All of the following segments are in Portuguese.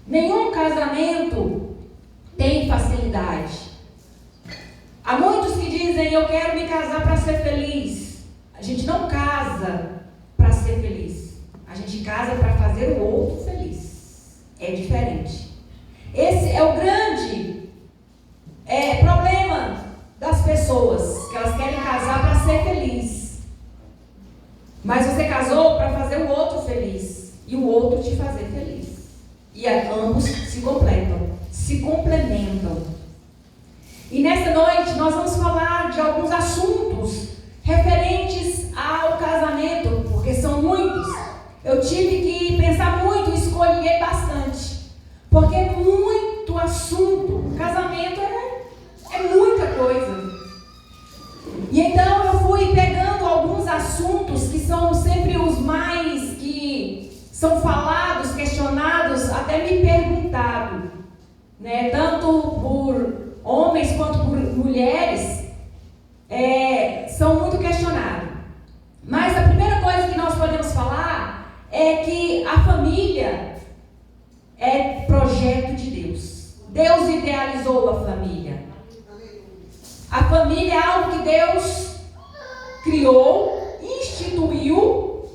Nenhum casamento tem facilidade. Há muitos que dizem, eu quero me casar para ser feliz. A gente não casa para ser feliz. A gente casa para fazer o outro feliz. É diferente. Esse é o grande problema das pessoas, que elas querem casar para ser feliz. Mas você casou para fazer o outro feliz e o outro te fazer feliz. E ambos se completam, se complementam. E nesta noite nós vamos falar de alguns assuntos referentes ao casamento, porque são muitos. Eu tive que pensar muito, escolher bastante, porque é muito assunto. O casamento é muita coisa. E então eu fui pegando alguns assuntos que são sempre os mais que são falados, questionados, até me perguntado, né? Tanto por homens quanto por mulheres, são muito questionados. Mas a primeira coisa que nós podemos falar é que a família é projeto de Deus. Deus idealizou a família. A família é algo que Deus criou, instituiu,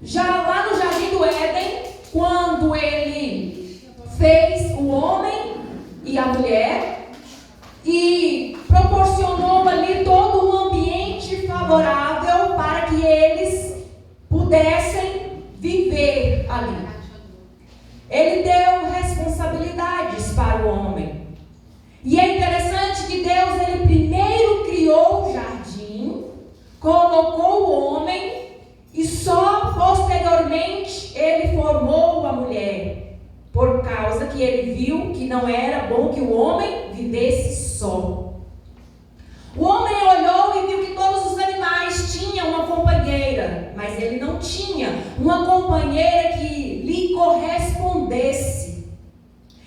já lá no Jardim do Éden, quando Ele fez o homem e a mulher, e proporcionou ali todo um ambiente favorável para que eles pudessem viver ali. Ele deu responsabilidades para o homem. E é interessante que Deus, Ele primeiro criou o jardim, colocou o homem, e só posteriormente Ele formou a mulher, por causa que Ele viu que não era bom que o homem vivesse só. O homem olhou e viu que todos os animais tinham uma companheira, mas ele não tinha uma companheira que lhe correspondesse.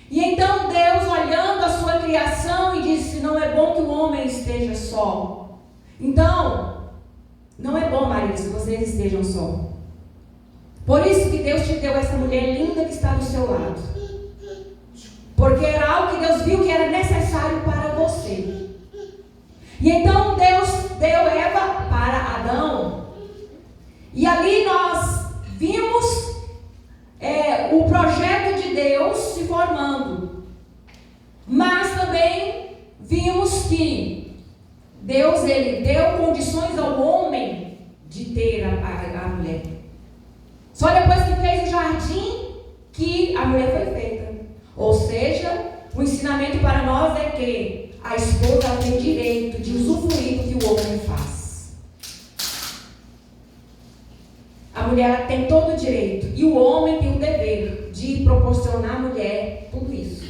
E então Deus, olhando a sua criação, e disse, não é bom que o homem esteja só. Então, não é bom, maridos, que vocês estejam só. Por isso que Deus te deu essa mulher linda que está do seu lado. Porque era algo que Deus viu que era necessário para você. E então Deus deu Eva para Adão. E ali nós vimos o projeto de Deus se formando. Mas também vimos que Deus, Ele deu condições ao homem de ter a mulher. Só depois que fez o jardim que a mulher foi feita. Ou seja, o ensinamento para nós é que a esposa tem direito de usufruir do que o homem faz. A mulher tem todo o direito. E o homem tem o dever de proporcionar à mulher tudo isso.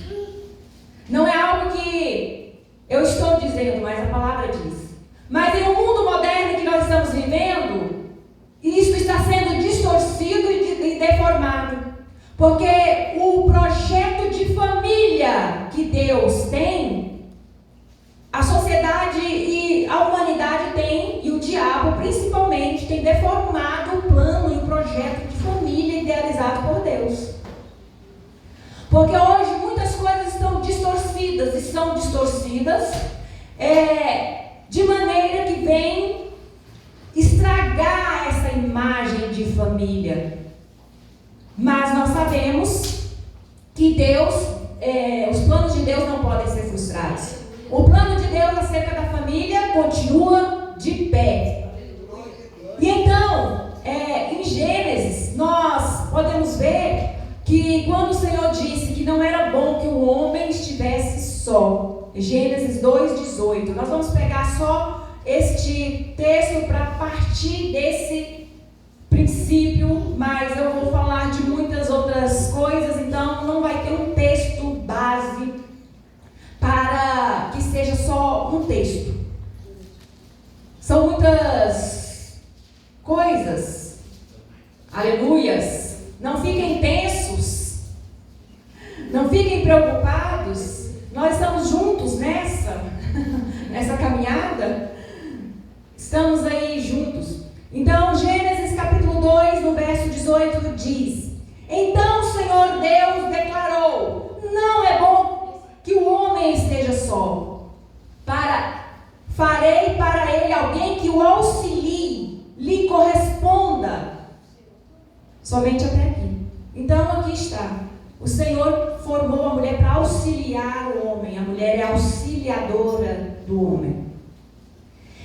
Não é algo que eu estou dizendo, mas a palavra diz. Mas em um mundo moderno que nós estamos vivendo, isso está sendo distorcido e deformado. Porque o projeto de família que Deus tem, a sociedade e a humanidade tem, e o diabo principalmente, tem deformado o plano e o projeto de família idealizado por Deus. Porque hoje muitas coisas estão distorcidas, e são distorcidas de maneira que vem estragar essa imagem de família. Mas nós sabemos que Deus, os planos de Deus não podem ser frustrados. O plano de Deus acerca da família continua de pé. E então, em Gênesis, nós podemos ver que quando o Senhor disse que não era bom que o homem estivesse só, Gênesis 2:18, nós vamos pegar só este texto para partir desse princípio, mas eu vou falar de muitas outras coisas, então não vai ter um texto base para que seja só um texto. São muitas coisas. Aleluias. Não fiquem tensos. Não fiquem preocupados. Nós estamos juntos nessa caminhada. Estamos aí juntos. Então, Gênesis capítulo 2, no verso 18, diz: Então o Senhor Deus declarou Somente até aqui. Então, aqui está. O Senhor formou a mulher para auxiliar o homem. A mulher é auxiliadora do homem.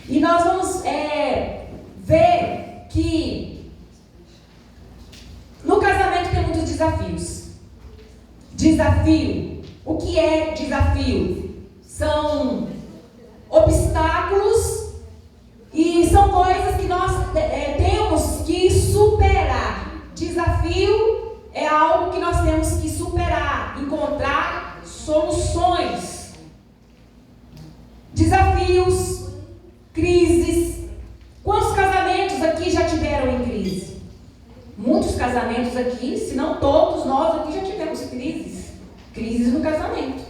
E nós vamos ver que no casamento tem muitos desafios. Desafio. O que é desafio? São obstáculos e são coisas que nós temos que superar. Desafio é algo que nós temos que superar, encontrar soluções. Desafios, crises. Quantos casamentos aqui já tiveram em crise? Muitos casamentos aqui, se não todos, nós aqui já tivemos crises. Crises no casamento.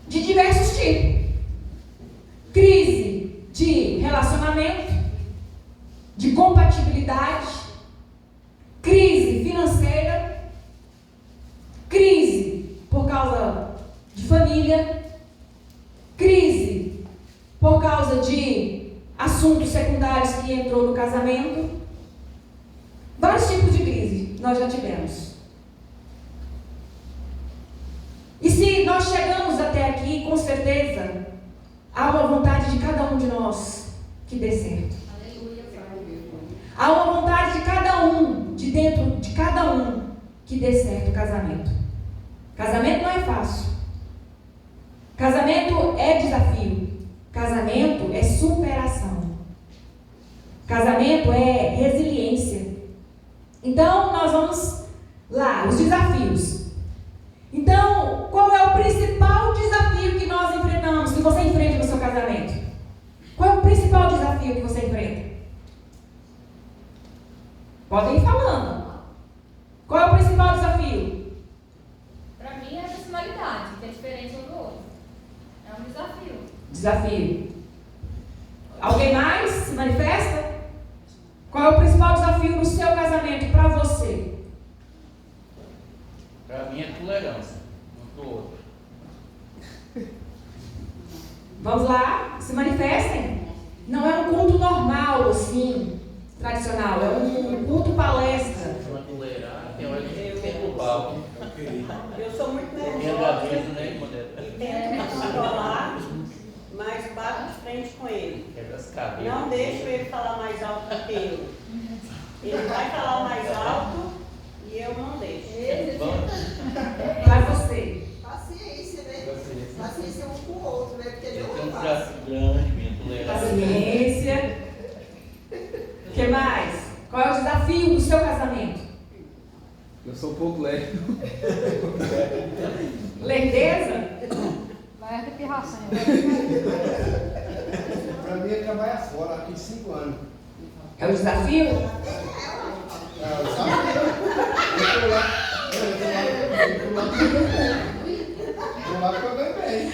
De diversos tipos. Crise de relacionamento, de compatibilidade, crise financeira, crise por causa de família, crise por causa de assuntos secundários que entrou no casamento. Vários tipos de crise nós já tivemos. E se nós chegamos até aqui, com certeza, há uma vontade de cada um de nós que dê certo. Há uma vontade de cada um, de dentro de cada um, que dê certo o casamento. Casamento não é fácil. Casamento é desafio. Casamento é superação. Casamento é resiliência. Então, nós vamos lá, os desafios. Então, qual é o principal desafio que nós enfrentamos, que você enfrenta no seu casamento? Qual é o principal desafio que você enfrenta? Podem ir falando. Qual é o principal desafio? Para mim é a personalidade, que é diferente um do outro. É um desafio. Desafio. Alguém mais se manifesta? Qual é o principal desafio no seu casamento para você? Para mim é tolerância, um do outro. Vamos lá, se manifestem. Não é um culto normal, assim, tradicional. É um culto palestra. Uma tolerar, tem hora que tem global. Eu sou muito Tem nervosa aviso, né, e tento me controlar, mas bato de frente com ele. quebra as cabeças. Não deixo ele falar mais alto do que eu. Ele vai falar mais alto e eu não deixo. Para você. Paciência, né? Paciência um com o outro, né? Porque Eu não tenho é um fácil. braço grande, minha tolerância. Paciência. O que mais? Qual é o desafio do seu casamento? Eu sou um pouco leve. Lerdeza? Vai ter pirração. Pra mim é trabalhar fora, aqui de 5 anos. É o desafio? Ah, sabe? Eu tô lá porque eu ganho bem.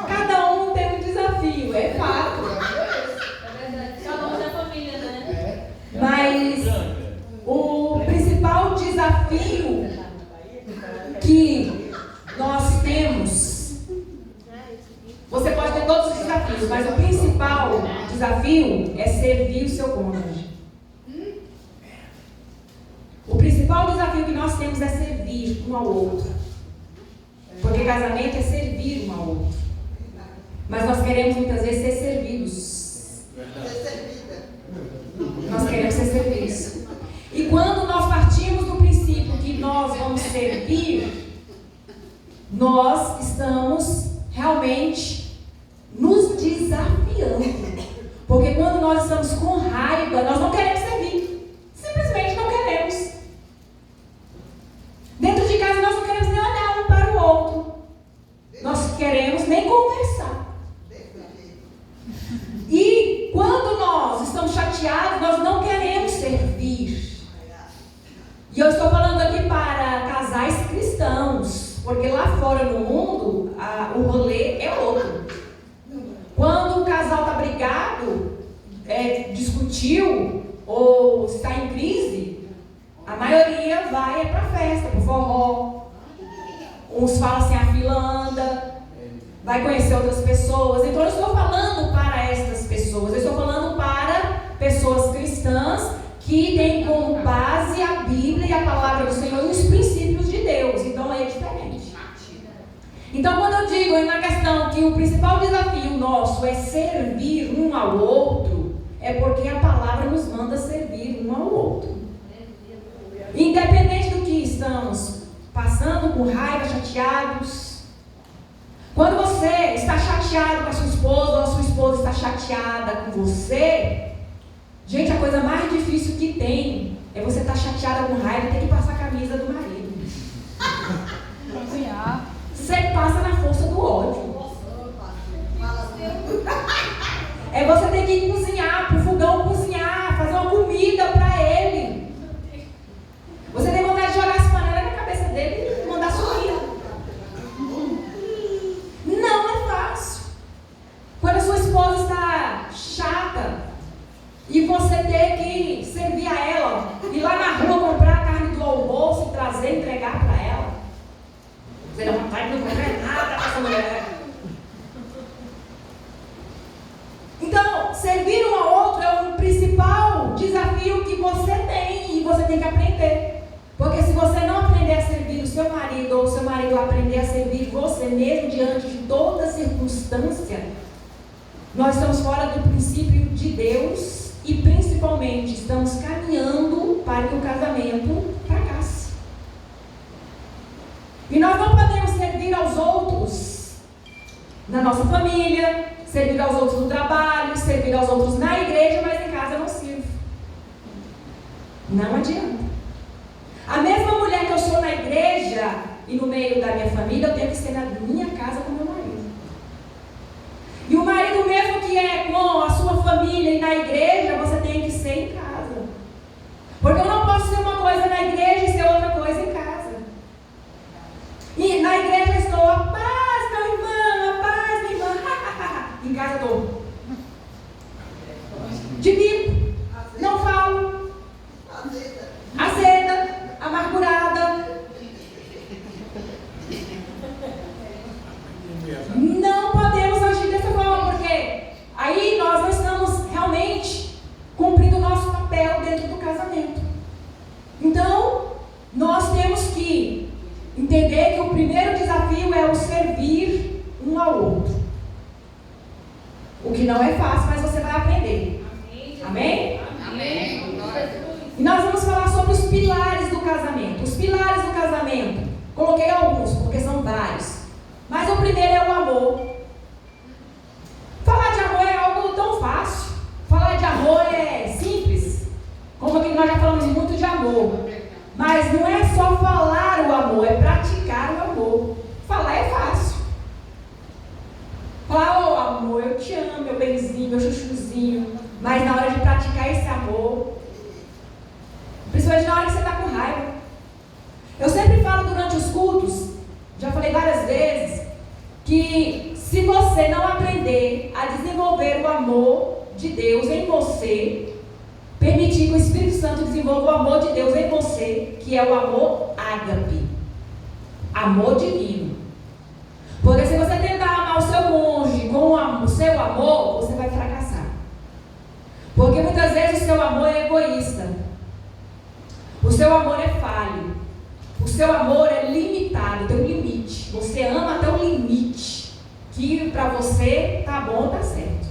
Cada um tem um desafio, é fato. É verdade. Cada um da família, né? Mas o principal desafio que nós temos, você pode ter todos os desafios, mas o principal desafio é servir o seu cônjuge. O principal desafio que nós temos é servir um ao outro. Porque casamento é servir um ao outro. Mas nós queremos muitas vezes ser servidos. Ser servida. Nós queremos ser servidos. E quando nós partimos do princípio que nós vamos servir, nós estamos realmente nos desafiando. Porque quando nós estamos com raiva, nós não queremos servir. Simplesmente não queremos. Dentro de casa nós não queremos nem olhar um para o outro. Nós queremos nem conversar. E quando nós estamos chateados, nós não queremos servir. E eu estou falando aqui para casais cristãos, porque lá fora no mundo, o rolê é outro. Quando o casal está brigado, discutiu ou está em crise, a maioria vai para a festa, para o forró. Uns falam assim, a fila anda, vai conhecer outras pessoas. Então eu estou falando para estas pessoas, eu estou falando para pessoas cristãs que têm como base a que o principal desafio nosso é servir um ao outro, é porque a palavra nos manda servir um ao outro. Independente do que estamos passando, com raiva, chateados. Quando você está chateado com a sua esposa, ou a sua esposa está chateada com você, gente, a coisa mais difícil que tem é você estar chateada com raiva e ter que passar a camisa do marido. Você passa na força do ódio. É você ter que ir cozinhar, pro fogão cozinhar, fazer uma comida para ele. Você tem vontade de jogar as panelas na cabeça dele e mandar sumir. Não é fácil. Quando a sua esposa está chata e você ter que servir a ela, ir lá na rua comprar a carne do almoço e trazer, entregar para ela. Você dá vontade de não comer nada com essa mulher. Então, servir um ao outro é o principal desafio que você tem e você tem que aprender. Porque se você não aprender a servir o seu marido, ou o seu marido aprender a servir você mesmo diante de toda circunstância, nós estamos fora do princípio de Deus e principalmente estamos caminhando para que o casamento fracasse. E nós não podemos servir aos outros na nossa família, servir aos outros no trabalho, servir aos outros na igreja, mas em casa eu não sirvo. Não adianta. A mesma mulher que eu sou na igreja e no meio da minha família, eu tenho que ser na minha casa com meu marido. E o marido mesmo que é com a sua família e na igreja, você tem que ser em casa. Porque eu não posso ser uma coisa na igreja e ser outra coisa em casa. E na igreja eu estou, a paz, meu irmão, a paz, minha irmã. Em casa eu estou de bico, não falo, azeda, amargurada. Não podemos agir dessa forma, porque aí nós não estamos realmente cumprindo o nosso papel dentro do casamento. Então, nós temos que entender que o primeiro desafio é o servir um ao outro. O que não é fácil, mas você vai aprender. Amém? Amém. E nós vamos falar sobre os pilares do casamento. Os pilares do casamento. Coloquei alguns, porque são vários. Mas o primeiro é o amor. Falar de amor é algo tão fácil. Falar de amor é simples. Como aqui nós já falamos muito de amor. Mas não é só falar o amor, é praticar o amor. Falar é fácil. Falar, oh amor, eu te amo, meu benzinho, meu chuchuzinho. Mas na hora de praticar esse amor, principalmente na hora que você está com raiva. Eu sempre falo durante os cultos, já falei várias vezes, que se você não aprender a desenvolver o amor de Deus em você, permitir que o Espírito Santo desenvolva o amor de Deus em você, que é o amor ágape, amor divino. Porque se você tentar amar o seu cônjuge com o seu amor, você vai fracassar. Porque muitas vezes o seu amor é egoísta. O seu amor é falho. O seu amor é limitado, tem um limite. Você ama até um limite, que para você tá bom, tá certo.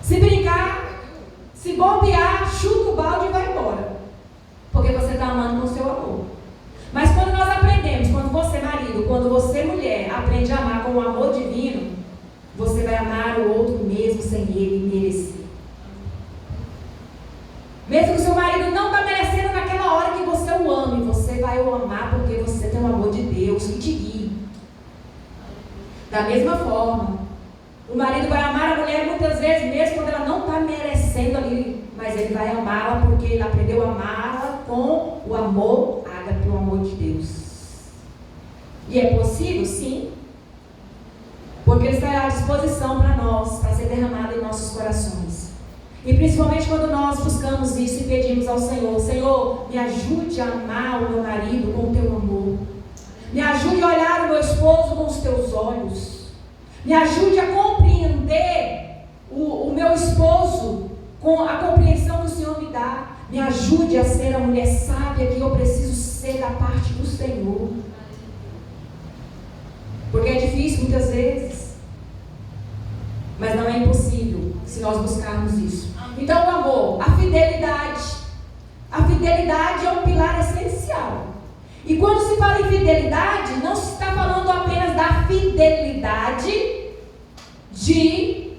Se brincar, se bombear, chuta o balde e vai embora. Porque você está amando com o seu amor. Mas quando nós aprendemos, quando você marido, quando você mulher, aprende a amar com o amor divino, você vai amar o outro mesmo sem ele merecer. Mesmo que o seu marido não está merecendo naquela hora que você o ame, você vai o amar porque você tem o amor de Deus que te guia. Da mesma forma, o marido vai amar a mulher muitas vezes, mesmo quando ela não está merecendo ali, mas ele vai amá-la porque ele aprendeu a amá-la com o amor ágape, o amor de Deus. E é possível? Sim. Porque ele está à disposição para nós, para ser derramado em nossos corações. E principalmente quando nós buscamos isso e pedimos ao Senhor: Senhor, me ajude a amar o meu marido com o teu amor. Me ajude a olhar o meu esposo com os teus olhos. Me ajude a compreender o meu esposo com a compreensão que o Senhor me dá. Me ajude a ser a mulher sábia que eu preciso ser da parte do Senhor. Porque é difícil muitas vezes. Mas não é impossível se nós buscarmos isso. Então, o amor, a fidelidade. A fidelidade é um pilar essencial. E quando se fala em fidelidade, não se está falando apenas da fidelidade de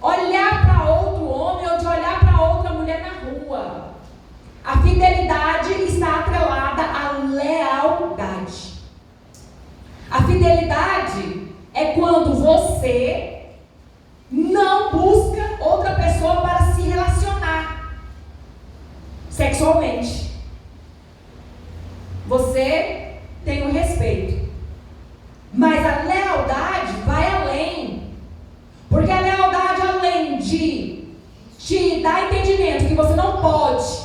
olhar para outro homem ou de olhar para outra mulher na rua. A fidelidade está atrelada à lealdade. A fidelidade é quando você não busca outra pessoa para se relacionar sexualmente. Você tem o respeito. Mas a lealdade vai além. Porque a lealdade, além de te dar entendimento que você não pode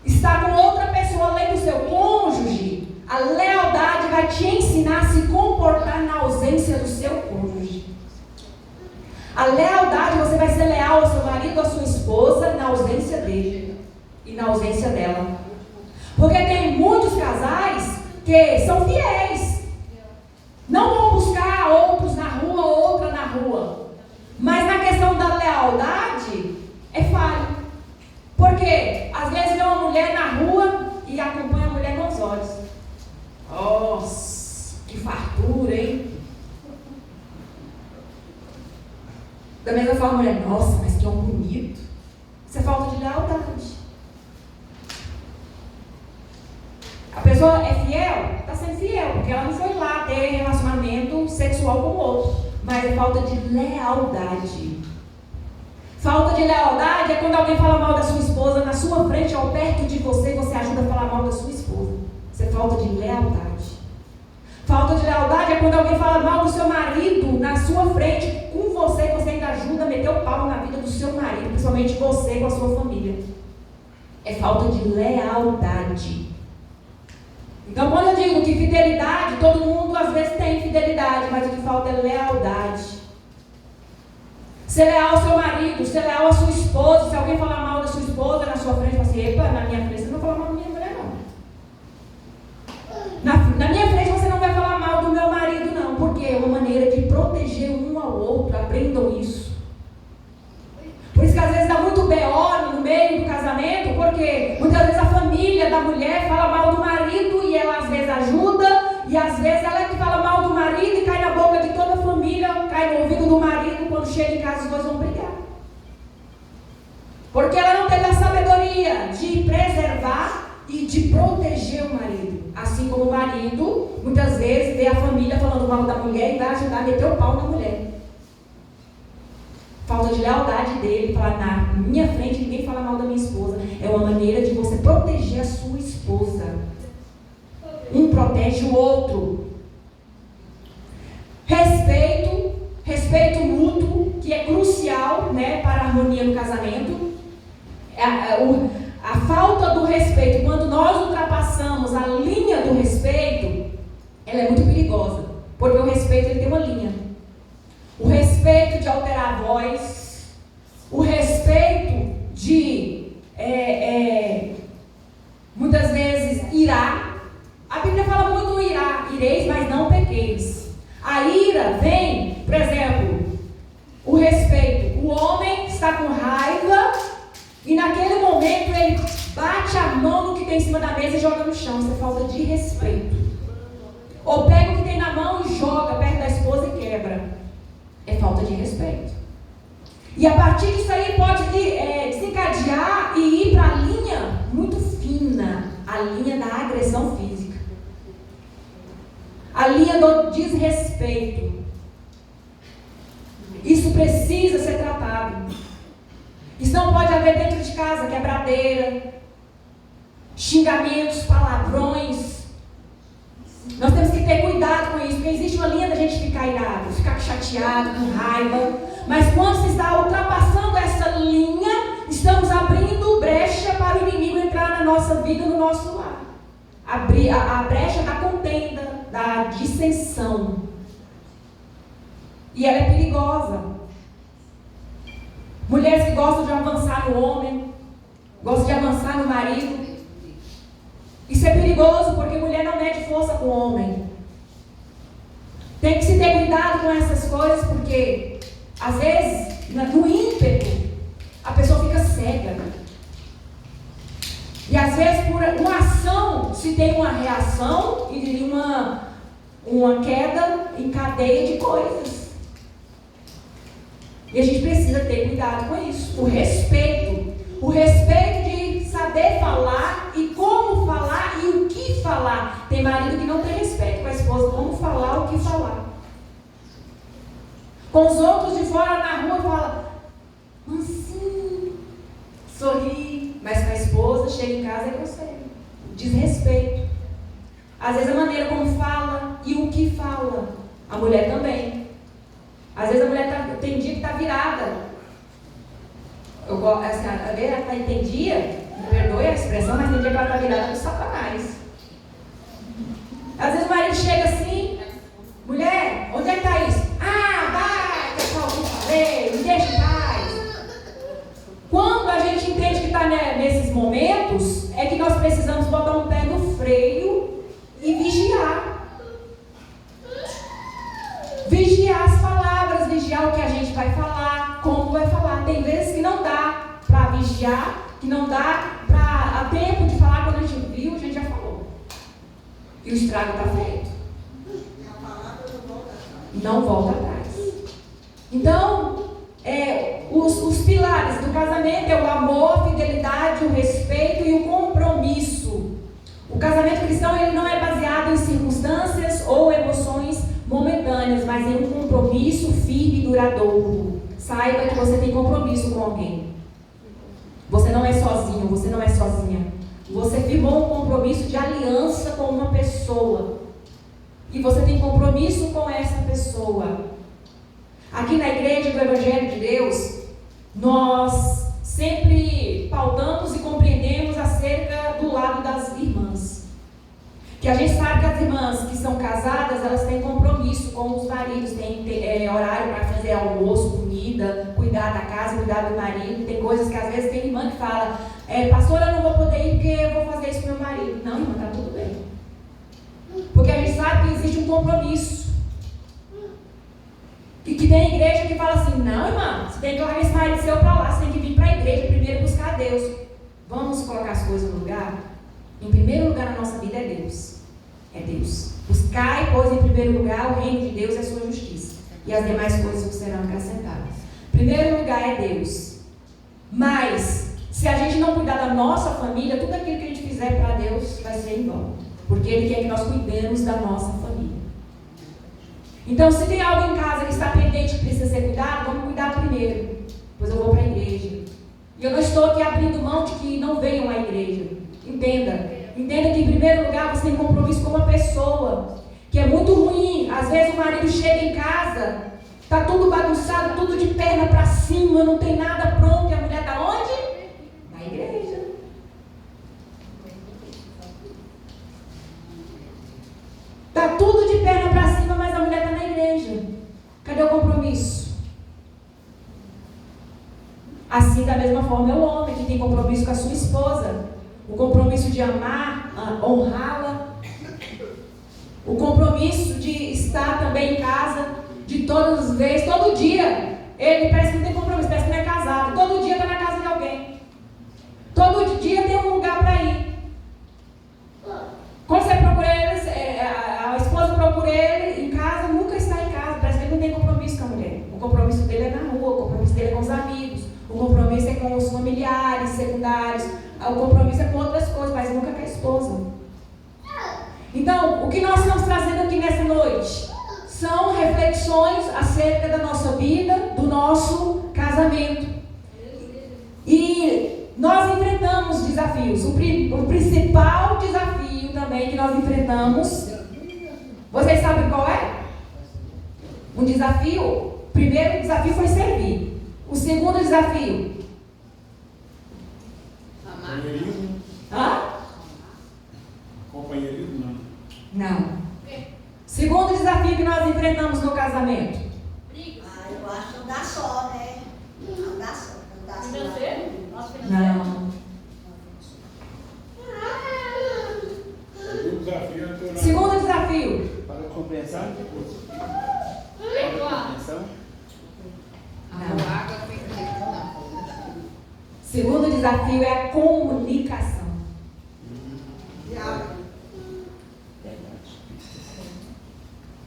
estar com outra pessoa além do seu cônjuge, a lealdade vai te ensinar a se comportar na ausência do seu cônjuge. A lealdade, você vai ser leal ao seu marido, à sua esposa, na ausência dele e na ausência dela. Porque tem muitos casais que são fiéis. Não vão buscar outros na rua, outra na rua. Mas na questão da lealdade, é falho. Porque às vezes vê uma mulher na rua e acompanha a mulher com os olhos. Nossa, que fartura, hein? Da mesma forma, a mulher, nossa, mas que homem bonito. Isso é falta de lealdade. A pessoa é fiel? Está sendo fiel, porque ela não foi lá ter relacionamento sexual com o outro. Mas é falta de lealdade. Falta de lealdade é quando alguém fala mal da sua esposa na sua frente ou perto de você e você ajuda a falar mal da sua esposa. Isso é falta de lealdade. Falta de lealdade é quando alguém fala mal do seu marido na sua frente com você e você ainda ajuda a meter o pau na vida do seu marido, principalmente você com a sua família. É falta de lealdade. Então, quando eu digo que fidelidade, todo mundo às vezes tem fidelidade, mas o que falta é lealdade. Ser leal ao seu marido, ser leal à sua esposa. Se alguém falar mal da sua esposa na sua frente, fala assim, epa, na minha frente você não vai falar mal da minha mulher, não. Na minha frente você não vai falar mal do meu marido, não. Porque é uma maneira de proteger um ao outro. Aprendam isso. Por isso que às vezes dá muito BO no meio do casamento, porque muitas vezes a família da mulher fala mal do marido e ela às vezes ajuda, e às vezes ela é que fala mal do marido e cai na boca de toda a família, cai no ouvido do marido, quando chega em casa os dois vão brigar. Porque ela não teve a sabedoria de preservar e de proteger o marido. Assim como o marido, muitas vezes, vê a família falando mal da mulher e vai ajudar a meter o pau na mulher. Falta de lealdade dele, falar na minha frente ninguém fala mal da minha esposa. É uma maneira de você proteger a sua esposa. Um protege o outro. Respeito mútuo, que é crucial, né, para a harmonia no casamento. A falta do respeito, quando nós ultrapassamos a linha do respeito, ela é muito perigosa, porque o respeito ele tem uma linha. O respeito de alterar a voz, o respeito de muitas vezes irar. A Bíblia fala muito irar, ireis, mas não pequeis. A ira vem, por exemplo, o respeito. O homem está com raiva e naquele momento ele bate a mão no que tem em cima da mesa e joga no chão. Isso é falta de respeito. Ou pega o que tem na mão e joga perto da esposa e quebra. É falta de respeito. E a partir disso aí pode desencadear e ir para a linha muito fina, a linha da agressão física, a linha do desrespeito. Isso precisa ser tratado. Isso não pode haver dentro de casa quebradeira, xingamentos, palavrões. Nós temos que ter cuidado com isso, porque existe uma linha da gente ficar irado, ficar chateado, com raiva. Mas quando se está ultrapassando essa linha, estamos abrindo brecha para o inimigo entrar na nossa vida, no nosso lar. Abrir a brecha da contenda, da dissensão. E ela é perigosa. Mulheres que gostam de avançar no homem, gostam de avançar no marido. Isso é perigoso, porque mulher não mede força com o homem. Tem que se ter cuidado com essas coisas, porque às vezes, no ímpeto, a pessoa fica cega. E às vezes, por uma ação, se tem uma reação e uma queda em cadeia de coisas. E a gente precisa ter cuidado com isso. O respeito de saber falar e como falar e o que falar. Tem marido que não tem respeito com a esposa, como falar, o que falar. Com os outros de fora na rua fala mansinho, sorri, mas com a esposa chega em casa é grosseiro, desrespeito. Às vezes a maneira como fala e o que fala. A mulher também. Às vezes a mulher tem dia que está virada. Tem dia, me perdoe a expressão, mas tem dia que ela está virada do Satanás. Às vezes o marido chega assim, mulher, onde é que está isso? Vai, pessoal, me deixa em paz. Quando a gente entende que está nesses momentos, é que nós precisamos botar um pé no freio e vigiar. Vigiar as palavras, vigiar o que a gente vai falar, como vai falar. Tem vezes que não dá para vigiar, que não dá a tempo de falar. Quando a gente viu, a gente já falou. E o estrago está feito. Não volta atrás. Então, os pilares do casamento é o amor, a fidelidade, o respeito e o compromisso. O casamento cristão ele não é baseado em circunstâncias ou emoções momentâneas, mas em um compromisso firme e duradouro. Saiba que você tem compromisso com alguém. Você não é sozinho, você não é sozinha. Você firmou um compromisso de aliança com uma pessoa. E você tem compromisso com essa pessoa. Aqui na igreja do Evangelho de Deus, nós sempre pautamos e compreendemos acerca do lado das irmãs. Que a gente sabe que as irmãs que são casadas, elas têm compromisso com os maridos, tem horário para fazer almoço, comida, cuidar da casa, cuidar do marido. Tem coisas que às vezes tem irmã que fala, pastora, eu não vou poder ir porque eu vou fazer isso com meu marido. Não, irmã, está tudo bem. Porque a gente sabe que existe um compromisso. E que tem igreja que fala assim, não, irmã, você tem que largar esse marido seu para lá, você tem que vir para a igreja primeiro buscar Deus. Vamos colocar as coisas no lugar? Em primeiro lugar na nossa vida é Deus. É Deus. Buscai, pois, em primeiro lugar o reino de Deus e a sua justiça. E as demais coisas que serão acrescentadas. Primeiro lugar é Deus. Mas, se a gente não cuidar da nossa família, tudo aquilo que a gente fizer para Deus vai ser em vão. Porque Ele quer que nós cuidemos da nossa família. Então, se tem algo em casa que está pendente, que precisa ser cuidado, vamos cuidar primeiro. Depois eu vou para a igreja. E eu não estou aqui abrindo mão de que não venham à igreja. Entenda que em primeiro lugar você tem compromisso com uma pessoa. Que é muito ruim. Às vezes o marido chega em casa, está tudo bagunçado, tudo de perna para cima, não tem nada pronto. E a mulher está onde? Na igreja. Está tudo de perna para cima, mas a mulher está na igreja. Cadê o compromisso? Assim, da mesma forma, é o homem que tem compromisso com a sua esposa. O compromisso de amar, honrá-la. O compromisso de estar também em casa, de todas as vezes, todo dia. Ele parece que não tem compromisso, parece que não é casado. Todo dia está na casa de alguém. Todo dia tem um lugar para ir. Quando você procura ele, a esposa procura ele em casa, nunca está em casa. Parece que ele não tem compromisso com a mulher. O compromisso dele é na rua, o compromisso dele é com os amigos, o compromisso é com os familiares, secundários, o compromisso é com outras coisas, mas nunca com a esposa. Então, o que nós estamos trazendo aqui nessa noite são reflexões acerca da nossa vida, do nosso casamento. E nós enfrentamos desafios. O principal desafio também que nós enfrentamos, vocês sabem qual é? Um desafio, o primeiro desafio foi servir. O segundo desafio? Companheirismo? Hã? Companheirismo, não. Não. Segundo desafio que nós enfrentamos no casamento. Eu acho que não dá só, né? Não dá só. Não dá só. Financeiro? Nosso financeiro? Não. O desafio é ter Segundo desafio. Para Autocompreensão? Perdoar. Autocompreensão? Segundo desafio é a comunicação.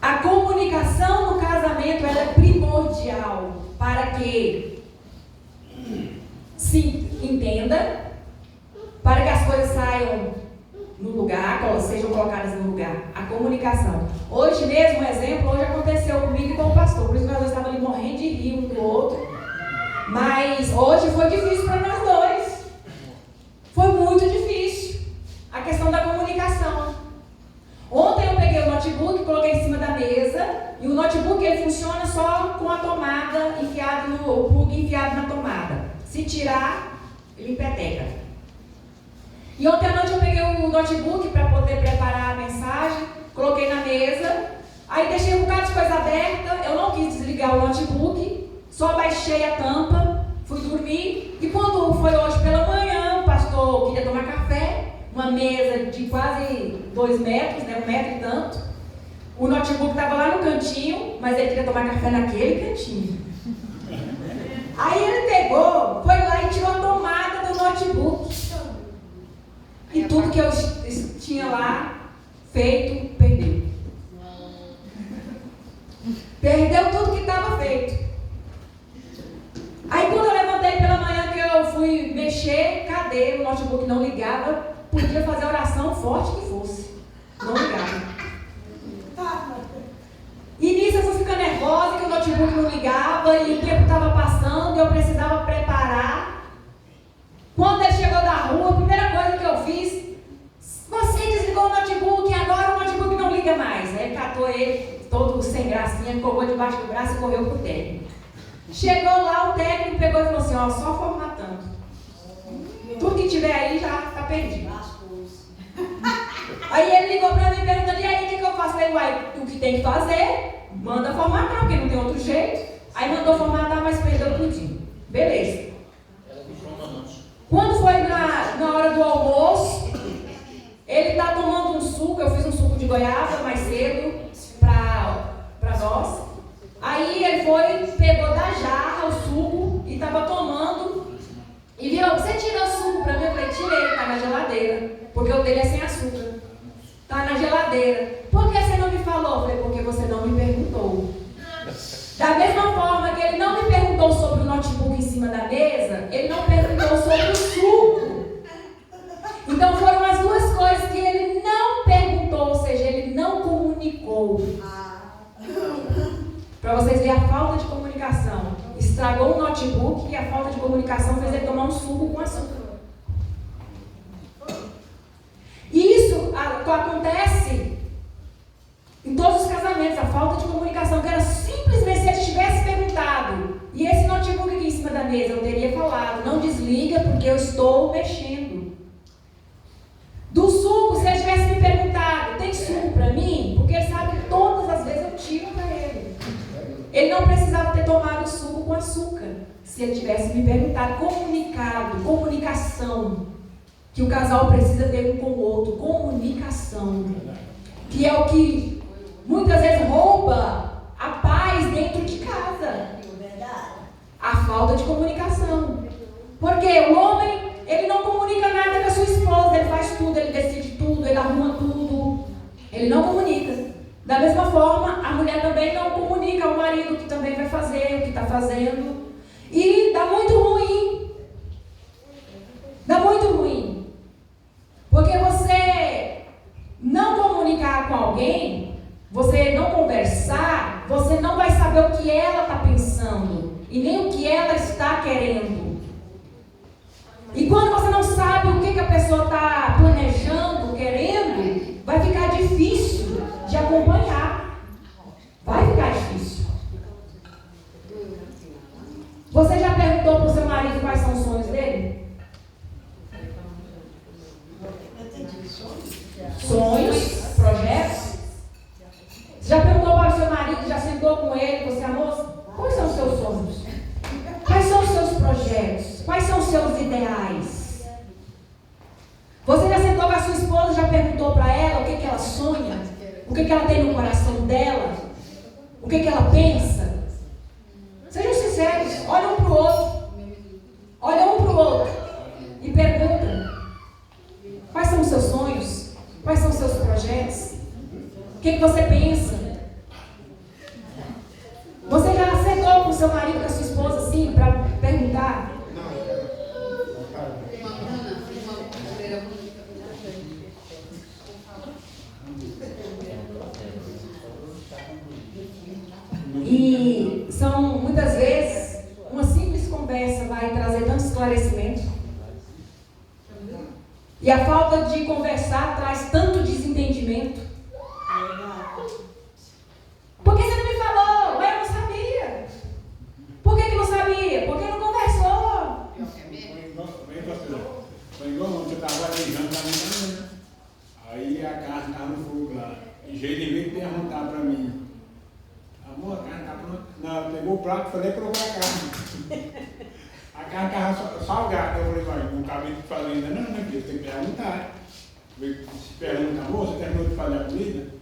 A comunicação no casamento ela é primordial para que se entenda, para que as coisas saiam no lugar, sejam colocadas no lugar. A comunicação. Hoje mesmo, um exemplo, hoje aconteceu comigo e com o pastor, por isso nós estávamos ali morrendo de rir um do outro. Mas hoje foi difícil para nós dois. Foi muito difícil a questão da comunicação. Ontem eu peguei o notebook, coloquei em cima da mesa, e o notebook ele funciona só com a tomada enfiada no plug enfiado na tomada. Se tirar, ele empeteca. E ontem à noite eu peguei o notebook para poder preparar a mensagem, coloquei na mesa, aí deixei um bocado de coisa aberta, eu não quis desligar o notebook, só baixei a tampa, fui dormir, e quando foi hoje pela manhã, o pastor queria tomar café, uma mesa de quase 2 metros, né, 1 metro e tanto. O notebook estava lá no cantinho, mas ele queria tomar café naquele cantinho. Aí ele pegou, foi lá e tirou a tomada do notebook. E tudo que eu tinha lá feito, perdeu. Perdeu tudo que estava feito. Aí quando eu levantei pela manhã que eu fui mexer, cadê? O notebook não ligava. Podia fazer a oração forte que fosse. Não ligava. E nisso eu fui ficando nervosa, que o notebook não ligava, e o tempo estava passando, e eu precisava preparar. Quando ele chegou da rua, a primeira coisa que eu fiz, você desligou o notebook, agora o notebook não liga mais. Aí ele catou ele, todo sem gracinha, colocou debaixo do braço e correu pro técnico. Chegou lá, o técnico pegou e falou assim, ó, só formatando. Tudo que tiver aí já está perdido. Aí ele ligou para mim perguntando, e aí o que eu faço? Eu falei, uai, o que tem que fazer? Manda formatar, porque não tem outro jeito. Aí mandou formatar, mas perdeu tudinho. Beleza. Quando foi na hora do almoço, ele está tomando um suco, eu fiz um suco de goiaba mais cedo para nós. Aí ele foi, pegou da jarra o suco e estava tomando. E virou, você tirou o suco para mim? Eu falei, tirei, está na geladeira. Porque o dele é sem açúcar. Está na geladeira. Por que você não me falou? Eu falei, porque você não me perguntou. Da mesma forma que ele não me perguntou sobre o notebook em cima da mesa, ele não perguntou sobre o suco. Então foram as duas coisas que ele não perguntou, ou seja, ele não comunicou. Para vocês verem a falta de comunicação. Estragou o notebook e a falta de comunicação fez ele tomar um suco com açúcar. E isso acontece em todos os casamentos, a falta de comunicação, que era simplesmente se ele tivesse perguntado, e esse notebook aqui em cima da mesa, eu teria falado, não desliga porque eu estou mexendo. Do suco, se ele tivesse me perguntado, tem suco para mim? Porque ele sabe que todas as vezes eu tiro para ele. Ele não precisava ter tomado suco com açúcar, se ele tivesse me perguntado. Comunicado, comunicação, que o casal precisa ter um com o outro, comunicação, que é o que muitas vezes rouba a paz dentro de casa. A falta de comunicação. Porque o homem, ele não comunica nada com a sua esposa, ele faz tudo, ele decide tudo, ele arruma tudo. Ele não comunica. Da mesma forma, a mulher também não comunica ao marido que também vai fazer o que está fazendo. E dá muito ruim. Dá muito ruim. Porque você não comunicar com alguém, você não conversar, você não vai saber o que ela está pensando e nem o que ela está querendo. E quando você não sabe o que a pessoa está planejando, querendo, vai ficar difícil de acompanhar. Vai ficar difícil. Você já perguntou para o seu marido quais são os sonhos dele? Sonhos, projetos. Você já perguntou para o seu marido, já sentou com ele, você, amor, quais são os seus sonhos? Quais são os seus projetos? Quais são os seus ideais? Você já sentou com a sua esposa, já perguntou para ela o que ela sonha? O que ela tem no coração dela? O que ela pensa? Sejam sinceros, olha um para o outro. Olha um para o outro e pergunta: quais são os seus sonhos? Quais são os seus projetos? O que você pensa? Você já acertou com o seu marido, com a sua esposa, assim, para perguntar? E são, muitas vezes, uma simples conversa vai trazer tanto esclarecimento. E a falta de conversar traz tanto desentendimento. Por que você não me falou? Mas eu não sabia. Por que não sabia? Porque não conversou. Foi igual ontem, eu estava arejando para mim também, né? Aí a casa estava no fogo lá. E ele veio perguntar para mim: amor, a carne está pronta? Não, pegou o prato e falei: colocou a carne. A carne estava salgada. Eu falei: não acabei de fazer ainda não, né? Porque tem que perguntar. Se pergunta: amor, você terminou de fazer a comida?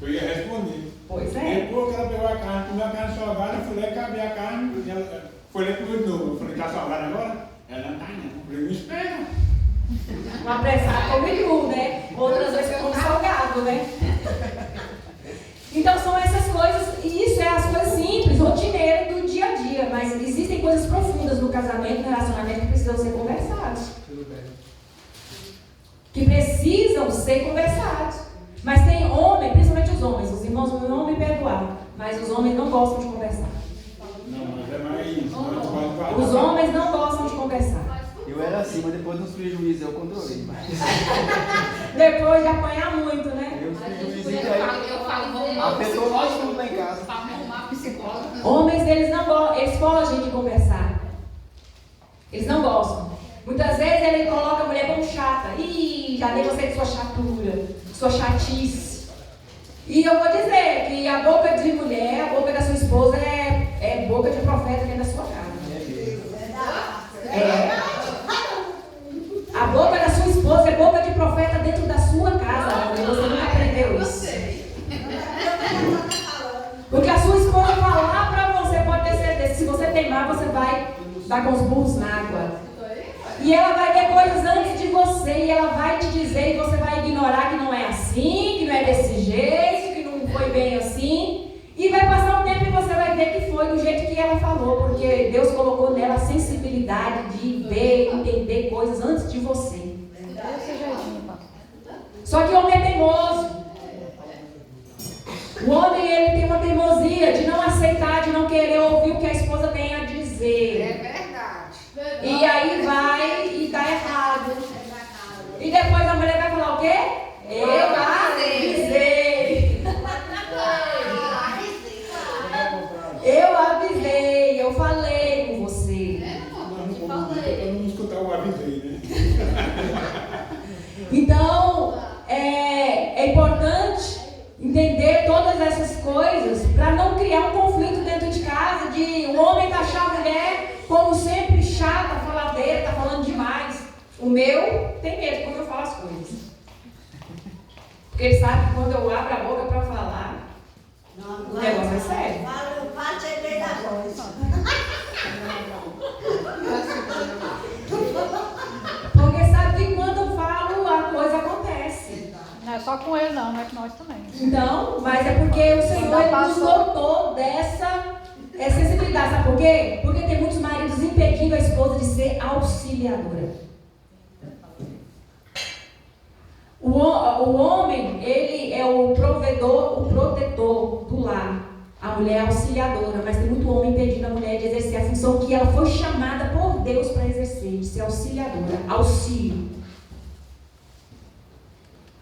Eu ia responder. Pois é. Depois que ela pegou a carne, comeu a carne salgada, eu fui lá e acabei a carne. E ela foi lá e comeu de novo. Eu falei: está salgada agora? Ela não está, não. Eu falei: não espera. Uma apressada come cru, né? Outras vezes come salgado, né? Então são essas coisas, e isso é as coisas simples, rotineiras do dia a dia, mas existem coisas profundas no casamento, no relacionamento que precisam ser conversadas. Que precisam ser conversados. Mas tem homem, principalmente os homens, os irmãos não me perdoaram, mas os homens não gostam de conversar. Não, mas é mais. Os homens não gostam de conversar. Eu era assim, mas depois dos prejuízos eu controlei. Depois de apanhar muito, né? Os prejuízos aí afetou nós tudo lá em casa. Homens, eles fogem de conversar. Eles não gostam. Muitas vezes ele coloca a mulher como chata. Ih, já dei você de sua chatura, sua chatice. E eu vou dizer que a boca de mulher, a boca da sua esposa é boca de profeta dentro da sua casa. É. A boca da sua esposa é boca de profeta dentro da sua casa. Você nunca aprendeu isso. Porque a sua esposa falar pra você, pode ter certeza, se você teimar, você vai dar com os burros na água. E ela vai ver coisas antes de você, e ela vai te dizer, e você vai ignorar que não é assim, que não é desse jeito, que não foi bem assim. E vai passar um tempo e você vai ver que foi do jeito que ela falou, porque Deus colocou nela a sensibilidade de ver, entender coisas antes de você. Só que o homem é teimoso. O homem, ele tem uma teimosia de não aceitar, de não querer ouvir o que a esposa tem a dizer. É verdade. E aí vai e dá errado. E depois a mulher vai falar o quê? Eu avisei. Eu avisei, eu falei com você. Eu não escutar o avisei, né? Então, é importante entender todas essas coisas para não criar um conflito dentro de casa de o homem taxar a mulher como sempre chata, faladeira, tá falando demais. O meu tem medo quando eu falo as coisas. Porque ele sabe que quando eu abro a boca para falar, o negócio é sério. Porque sabe que quando eu falo, a coisa acontece. Não é só com ele não, é com nós também. Então, mas é porque o Senhor ele nos dotou dessa sensibilidade. Sabe por quê? Porque tem muitos maridos impedindo a esposa de ser auxiliadora. O homem, ele é o provedor, o protetor do lar. A mulher é auxiliadora, mas tem muito homem impedindo a mulher de exercer a função que ela foi chamada por Deus para exercer, de ser auxiliadora, auxílio.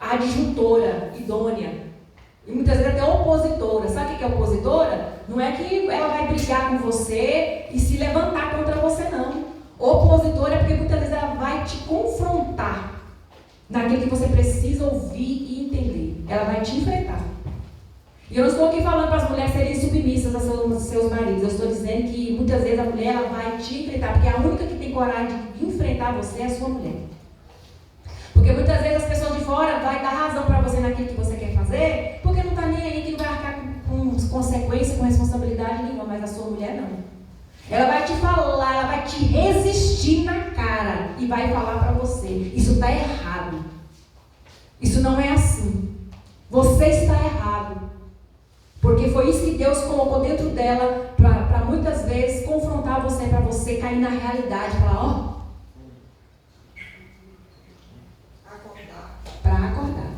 A adjuntora, idônea. E muitas vezes até opositora. Sabe o que é opositora? Não é que ela vai brigar com você e se levantar contra você, não. Opositora é porque muitas vezes ela vai te confrontar naquilo que você precisa ouvir e entender. Ela vai te enfrentar. E eu não estou aqui falando para as mulheres serem submissas a seus maridos. Eu estou dizendo que muitas vezes a mulher ela vai te enfrentar, porque a única que tem coragem de enfrentar você é a sua mulher. Porque muitas vezes as pessoas de fora vão dar razão para você naquilo que você quer fazer, porque não está nem aí, que não vai arcar Isso não é assim. Você está errado. Porque foi isso que Deus colocou dentro dela para muitas vezes confrontar você, para você cair na realidade, falar, ó. Para acordar.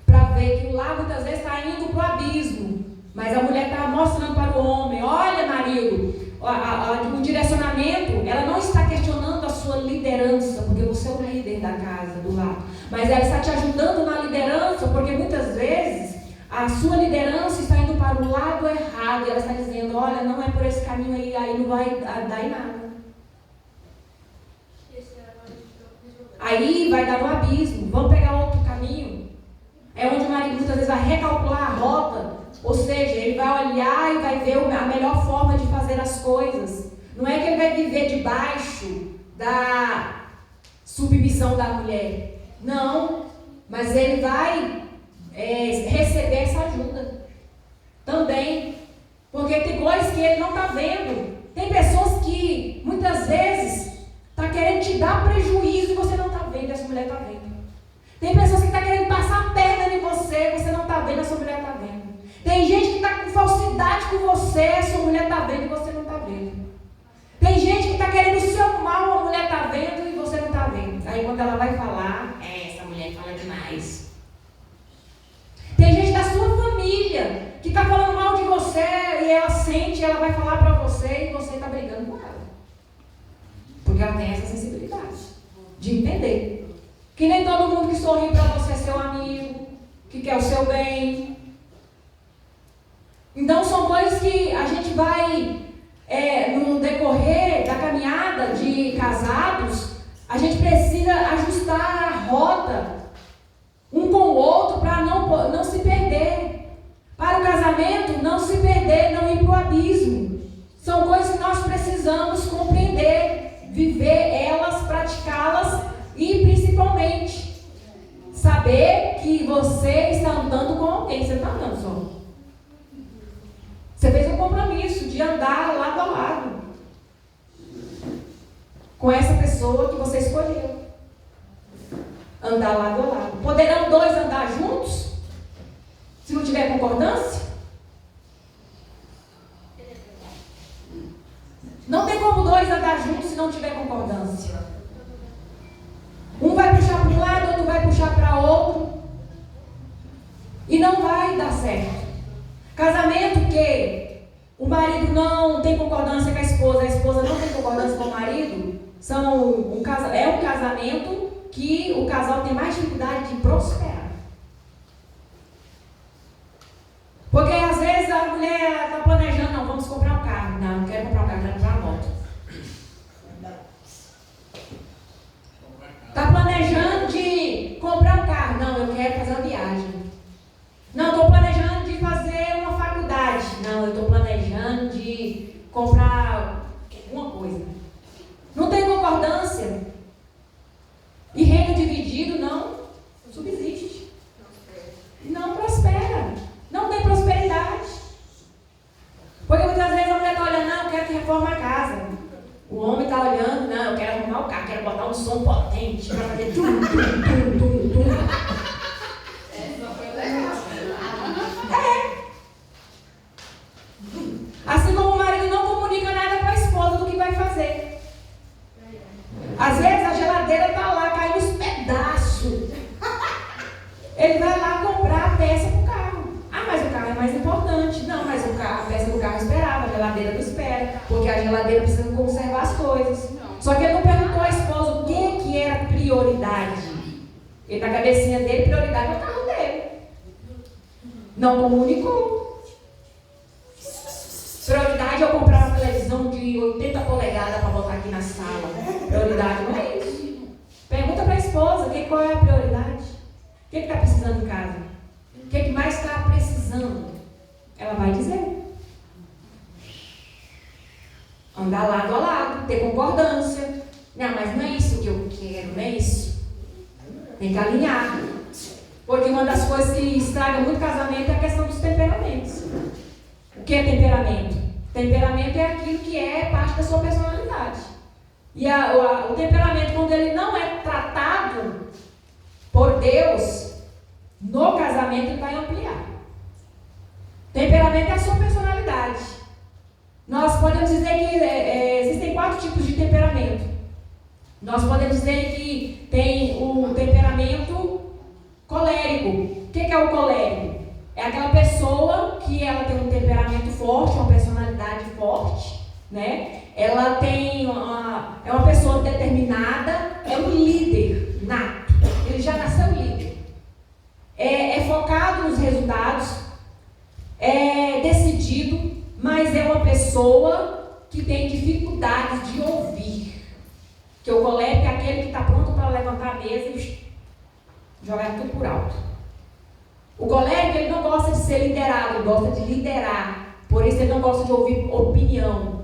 Para ver que o lá muitas vezes está indo para o abismo. Mas a mulher está mostrando para o homem, olha marido, o direcionamento, ela não está questionando a sua liderança, porque você é o líder da casa, do lar. Mas ela está te ajudando na liderança, porque muitas vezes a sua liderança está indo para o lado errado. E ela está dizendo, olha, não é por esse caminho aí não vai dar em nada. Aí vai dar no abismo, vamos pegar outro caminho. É onde o marido muitas vezes vai recalcular a rota. Ou seja, ele vai olhar e vai ver a melhor forma de fazer as coisas. Não é que ele vai viver debaixo da submissão da mulher. Não, mas ele vai receber essa ajuda também. Porque tem coisas que ele não está vendo. Tem pessoas que muitas vezes está querendo te dar prejuízo e você não está vendo, e a sua mulher está vendo. Tem pessoas que estão querendo passar a perna em você não está vendo, a sua mulher está vendo. Tem gente que está com falsidade com você, a sua mulher está vendo e você não está vendo. Tem gente que está querendo o seu mal, a mulher está vendo e você não está vendo. Aí quando ela vai falar, essa mulher fala demais. Tem gente da sua família que está falando mal de você e ela sente, ela vai falar para você e você está brigando com ela. Porque ela tem essa sensibilidade de entender. Que nem todo mundo que sorri para você é seu amigo, que quer o seu bem. Então são coisas que a gente vai, no decorrer da caminhada de casados, a gente precisa ajustar a rota um com o outro para não se perder. Para o casamento não se perder, não ir para o abismo. São coisas que nós precisamos compreender, viver elas, praticá-las e principalmente saber que você está andando com alguém, você não está andando só. Você fez um compromisso de andar lado a lado com essa pessoa que você escolheu. Andar lado a lado. Poderão dois andar juntos? Se não tiver concordância? Não tem como dois andar juntos se não tiver concordância. Um vai puxar para um lado, outro vai puxar para outro. E não vai dar certo. Casamento que o marido não tem concordância com a esposa não tem concordância com o marido, é um casamento que o casal tem mais dificuldade de prosperar. Porque às vezes a mulher está planejando, não, vamos comprar um carro. Não quero comprar um carro, quero comprar uma moto. Está planejando de comprar um carro. Não, eu quero fazer uma viagem. Não, estou planejando de fazer uma faculdade. Não, eu estou planejando de comprar alguma coisa. Não tem concordância. E reino dividido não subsiste. Não prospera. Não tem prosperidade. Porque muitas vezes a mulher está olhando, não, eu quero que reforme a casa. O homem está olhando, não, eu quero arrumar o carro, quero botar um som potente para fazer tum, tum, tum, tum, tum. Assim como o marido não comunica nada com a esposa do que vai fazer. Às vezes a geladeira está lá, cai nos pedaços. Ele vai lá comprar a peça para o carro. Ah, mas o carro é mais importante. Não, mas a peça do carro esperava, a geladeira não espera. Porque a geladeira precisa conservar as coisas. Só que ele não perguntou à esposa o que era prioridade. Ele, na cabecinha dele, prioridade é o carro dele. Não comunicou. Prioridade é eu comprar uma televisão de 80 polegadas para botar aqui na sala. Prioridade não é isso. Pergunta para a esposa qual é a prioridade. O que está precisando em casa? O que mais está precisando? Ela vai dizer. Andar lado a lado, ter concordância. Não, mas não é isso que eu quero, não é isso. Tem que alinhar. Porque uma das coisas que estraga muito casamento é a questão dos temperamentos. O que é temperamento? Temperamento é aquilo que é parte da sua personalidade. E o temperamento, quando ele não é tratado por Deus, No casamento ele vai ampliar. Temperamento é a sua personalidade. Nós podemos dizer que existem 4 tipos de temperamento. Nós podemos dizer que tem o temperamento colérico. O que é o colérico? É aquela pessoa que ela tem um temperamento forte, uma personalidade forte, né? Ela tem é uma pessoa determinada, é um líder nato. Ele já nasceu líder. É focado nos resultados, é decidido, mas é uma pessoa que tem dificuldades de ouvir. Que o colérico é aquele que está pronto para levantar a mesa e jogar tudo por alto. O colérico, ele não gosta de ser liderado, ele gosta de liderar. Por isso ele não gosta de ouvir opinião.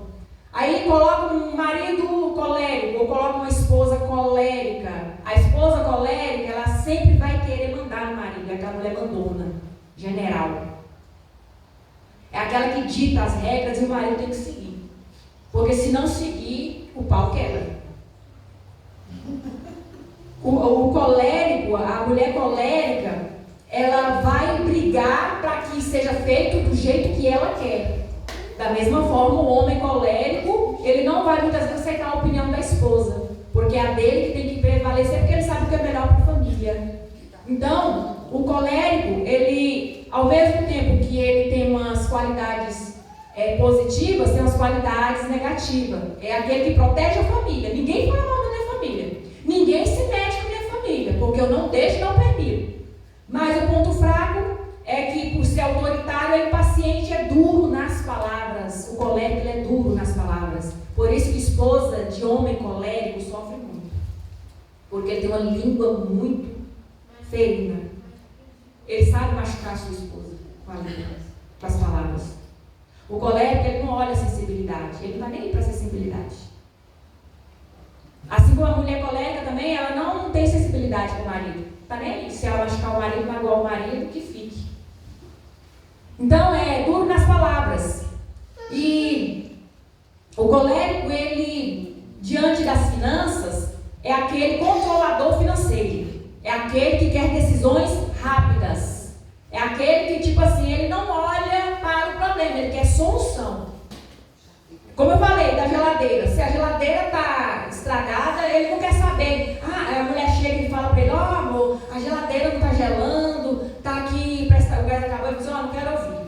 Aí coloca um marido colérico ou coloca uma esposa colérica. A esposa colérica, ela sempre vai querer mandar no marido, é aquela mulher mandona, general. É aquela que dita as regras e o marido tem que seguir. Porque se não seguir, o pau quebra. O colérico, a mulher colérica, ela vai brigar para que seja feito do jeito que ela quer. Da mesma forma, o homem colérico, ele não vai muitas vezes aceitar a opinião da esposa, porque é a dele que tem que prevalecer, porque ele sabe o que é melhor para a família. Então, o colérico, ele, ao mesmo tempo que ele tem umas qualidades positivas, tem umas qualidades negativas. É aquele que protege a família. Ninguém põe a mão na minha família. Ninguém se mete com a minha família, porque eu não deixo e não permito. Mas o ponto fraco é que, por ser autoritário, é impaciente, é duro nas palavras. O colérico, ele é duro nas palavras. Por isso que esposa de homem colérico sofre muito. Porque ele tem uma língua muito ferina. Ele sabe machucar a sua esposa com a língua, com as palavras. O colérico, ele não olha a sensibilidade. Ele não vai nem ir para a sensibilidade. Assim como a mulher colérica também, ela não tem sensibilidade com o marido. Está nem aí. Se ela machucar o marido, magoar o marido, que fique. Então, é duro nas palavras. E o colérico, ele, diante das finanças, é aquele controlador financeiro. É aquele que quer decisões rápidas. É aquele que, tipo assim, ele não olha para o problema, ele quer solução. Como eu falei, da geladeira. Se a geladeira está estragada, ele não quer saber. A mulher chega e fala para ele, amor, a geladeira não está gelando, está aqui, o gás acabou. Ele diz, não quero ouvir.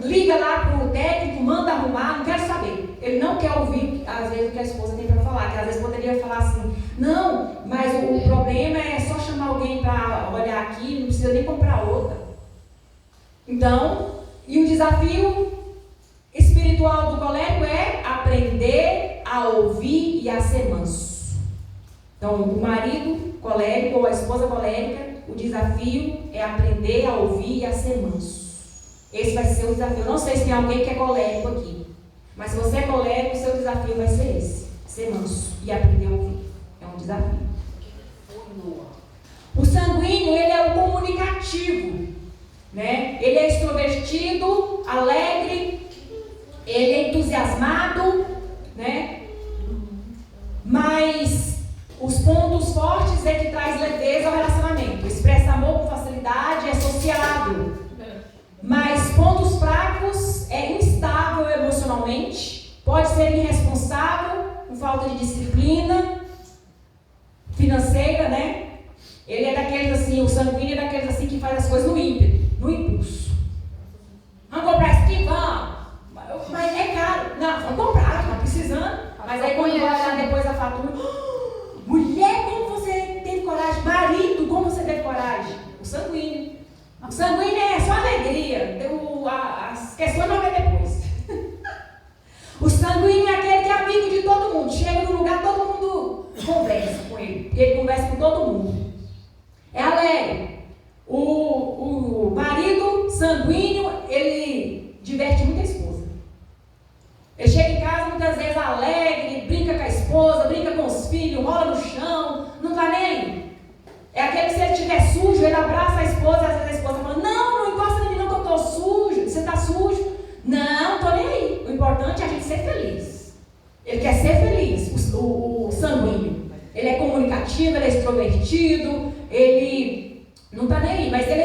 Liga lá para o técnico, manda arrumar, não quero saber. Ele não quer ouvir, às vezes, o que a esposa tem para falar. Que às vezes poderia falar assim, não, mas o problema é só chamar alguém para olhar aqui, não precisa nem comprar outra. Então, e o desafio espiritual do colérico é aprender a ouvir e a ser manso. Então, o marido colérico ou a esposa colérica, o desafio é aprender a ouvir e a ser manso. Esse vai ser o desafio. Eu não sei se tem alguém que é colérico aqui, mas se você é colérico, o seu desafio vai ser esse: ser manso e aprender a ouvir. É um desafio. O sanguíneo, ele é o comunicativo, né? Ele é extrovertido, alegre, ele é entusiasmado, né? Mas os pontos fortes é que traz leveza ao relacionamento. Expressa amor com facilidade, é sociável. Mas pontos fracos, é instável emocionalmente, pode ser irresponsável, com falta de disciplina financeira, né? Ele é daqueles assim, o sanguíneo é daqueles assim que faz as coisas no ímpeto, no impulso. Vamos comprar isso aqui? Vamos. Mas é caro. Não, vamos comprar, está precisando. Mas aí quando vai olhar depois a fatura, mulher, como você teve coragem? Marido, como você teve coragem? O sanguíneo. O sanguíneo é só alegria. As questões não vem depois. O sanguíneo é aquele que é amigo de todo mundo. Chega no lugar, todo mundo conversa com ele. Porque ele conversa com todo mundo. É alegre. O marido sanguíneo, ele diverte muito a esposa. Ele chega em casa muitas vezes alegre, brinca com a esposa, brinca com os filhos, rola no chão, não tá nem aí. É aquele que se ele estiver sujo, ele abraça a esposa, às vezes a esposa fala, não encosta em mim não que eu tô sujo, você tá sujo. Não tô nem aí. O importante é a gente ser feliz. Ele quer ser feliz, o sanguíneo. Ele é comunicativo, ele é extrovertido, ele não tá nem aí, mas ele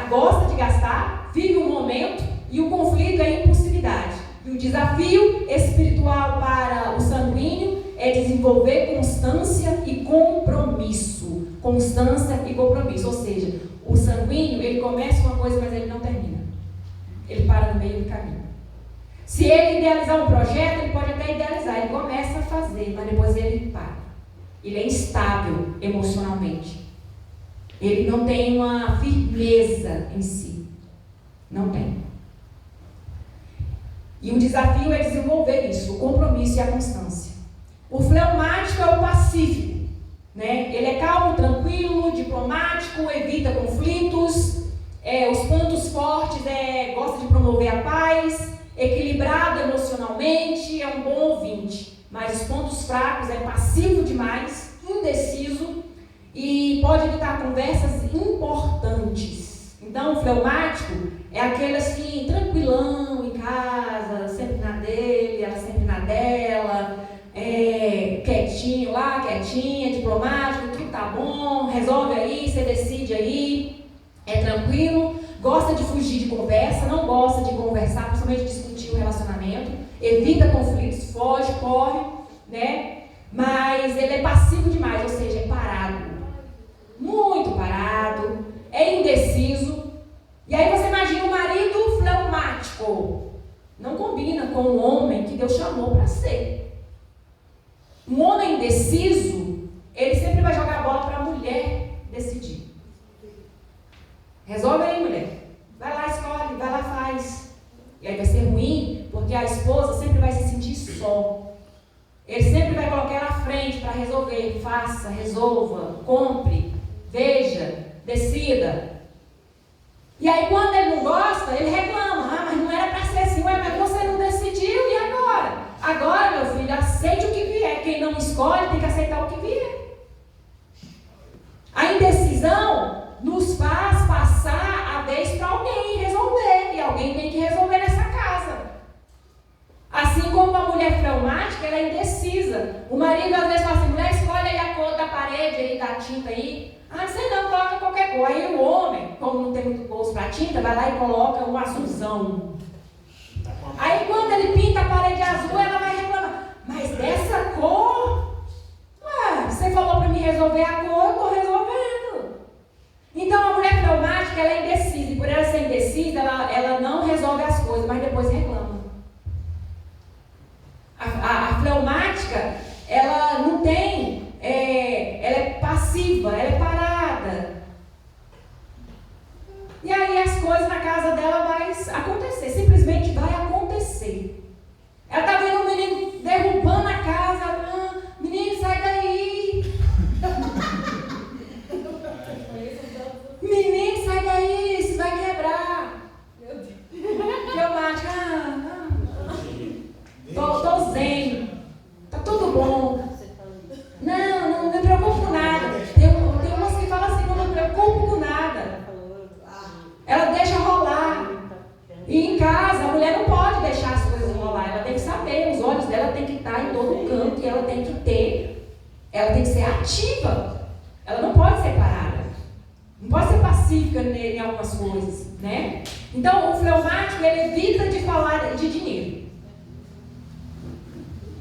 gosta de gastar, vive um momento, e o conflito é impulsividade. E o desafio espiritual para o sanguíneo é desenvolver constância e compromisso. Constância e compromisso. Ou seja, o sanguíneo, ele começa uma coisa, mas ele não termina. Ele para no meio do caminho. Se ele idealizar um projeto, ele pode até idealizar. Ele começa a fazer, mas depois ele para. Ele é instável emocionalmente. Ele não tem uma firmeza em si. Não tem. E o desafio é desenvolver isso, o compromisso e a constância. O fleumático é o pacífico, né? Ele é calmo, tranquilo, diplomático, evita conflitos. Os pontos fortes gosta de promover a paz, equilibrado emocionalmente, é um bom ouvinte. Mas os pontos fracos é passivo demais, indeciso e pode evitar conversas importantes. Então, o fleumático é aquele assim, tranquilão em casa, sempre na dele, ela sempre na dela, quietinho lá, quietinha, diplomático, tudo tá bom, resolve aí, você decide aí, é tranquilo, gosta de fugir de conversa, não gosta de conversar, principalmente discutir o relacionamento, evita conflitos, foge, corre, né? Mas ele é passivo demais, ou seja, é parado, muito parado, é indeciso. E aí você imagina o marido fleumático. Não combina com o homem que Deus chamou para ser. Um homem indeciso, ele sempre vai jogar a bola para a mulher decidir. Resolve aí, mulher. Vai lá, escolhe, vai lá, faz. E aí vai ser ruim, porque a esposa sempre vai se sentir só. Ele sempre vai colocar ela à frente para resolver. Faça, resolva, compre, veja, decida. E aí quando ele não gosta, ele reclama. Mas não era para ser assim. Ué, mas você não decidiu, e agora? Agora, meu filho, aceite o que vier. Quem não escolhe tem que aceitar o que vier. A indecisão nos faz passar a vez para alguém resolver. E alguém tem que resolver nessa casa. Assim como a mulher fleumática, ela é indecisa. O marido às vezes fala assim, mulher, escolhe aí a cor da parede, aí, da tinta aí. Ah, você não, coloca qualquer cor. Aí o homem, como não tem muito gosto para tinta, vai lá e coloca um azulzão. Aí quando ele pinta a parede azul, ela vai reclamar. Mas dessa cor? Ué, você falou para mim resolver a cor, eu estou resolvendo. Então a mulher fleumática, ela é indecisa. E por ela ser indecisa, ela não resolve as coisas, mas depois reclama. A fleumática, ela não tem... ela é passiva, ela é parada. E aí as coisas na casa dela vai acontecer, simplesmente vai acontecer. Ela está vendo o menino derrubando a casa, menino, sai daí. Menino, sai daí, isso vai quebrar. Meu Deus. Fleumática, tô zen, tá tudo bom. Não me preocupo com nada. Tem umas que falam assim, não me preocupo com nada. Ela deixa rolar. E em casa, a mulher não pode deixar as coisas rolar. Ela tem que saber, os olhos dela tem que estar em todo canto. E ela tem que ser ativa. Ela não pode ser parada. Não pode ser pacífica em algumas coisas, né? Então, o fleumático, ele evita de falar de dinheiro.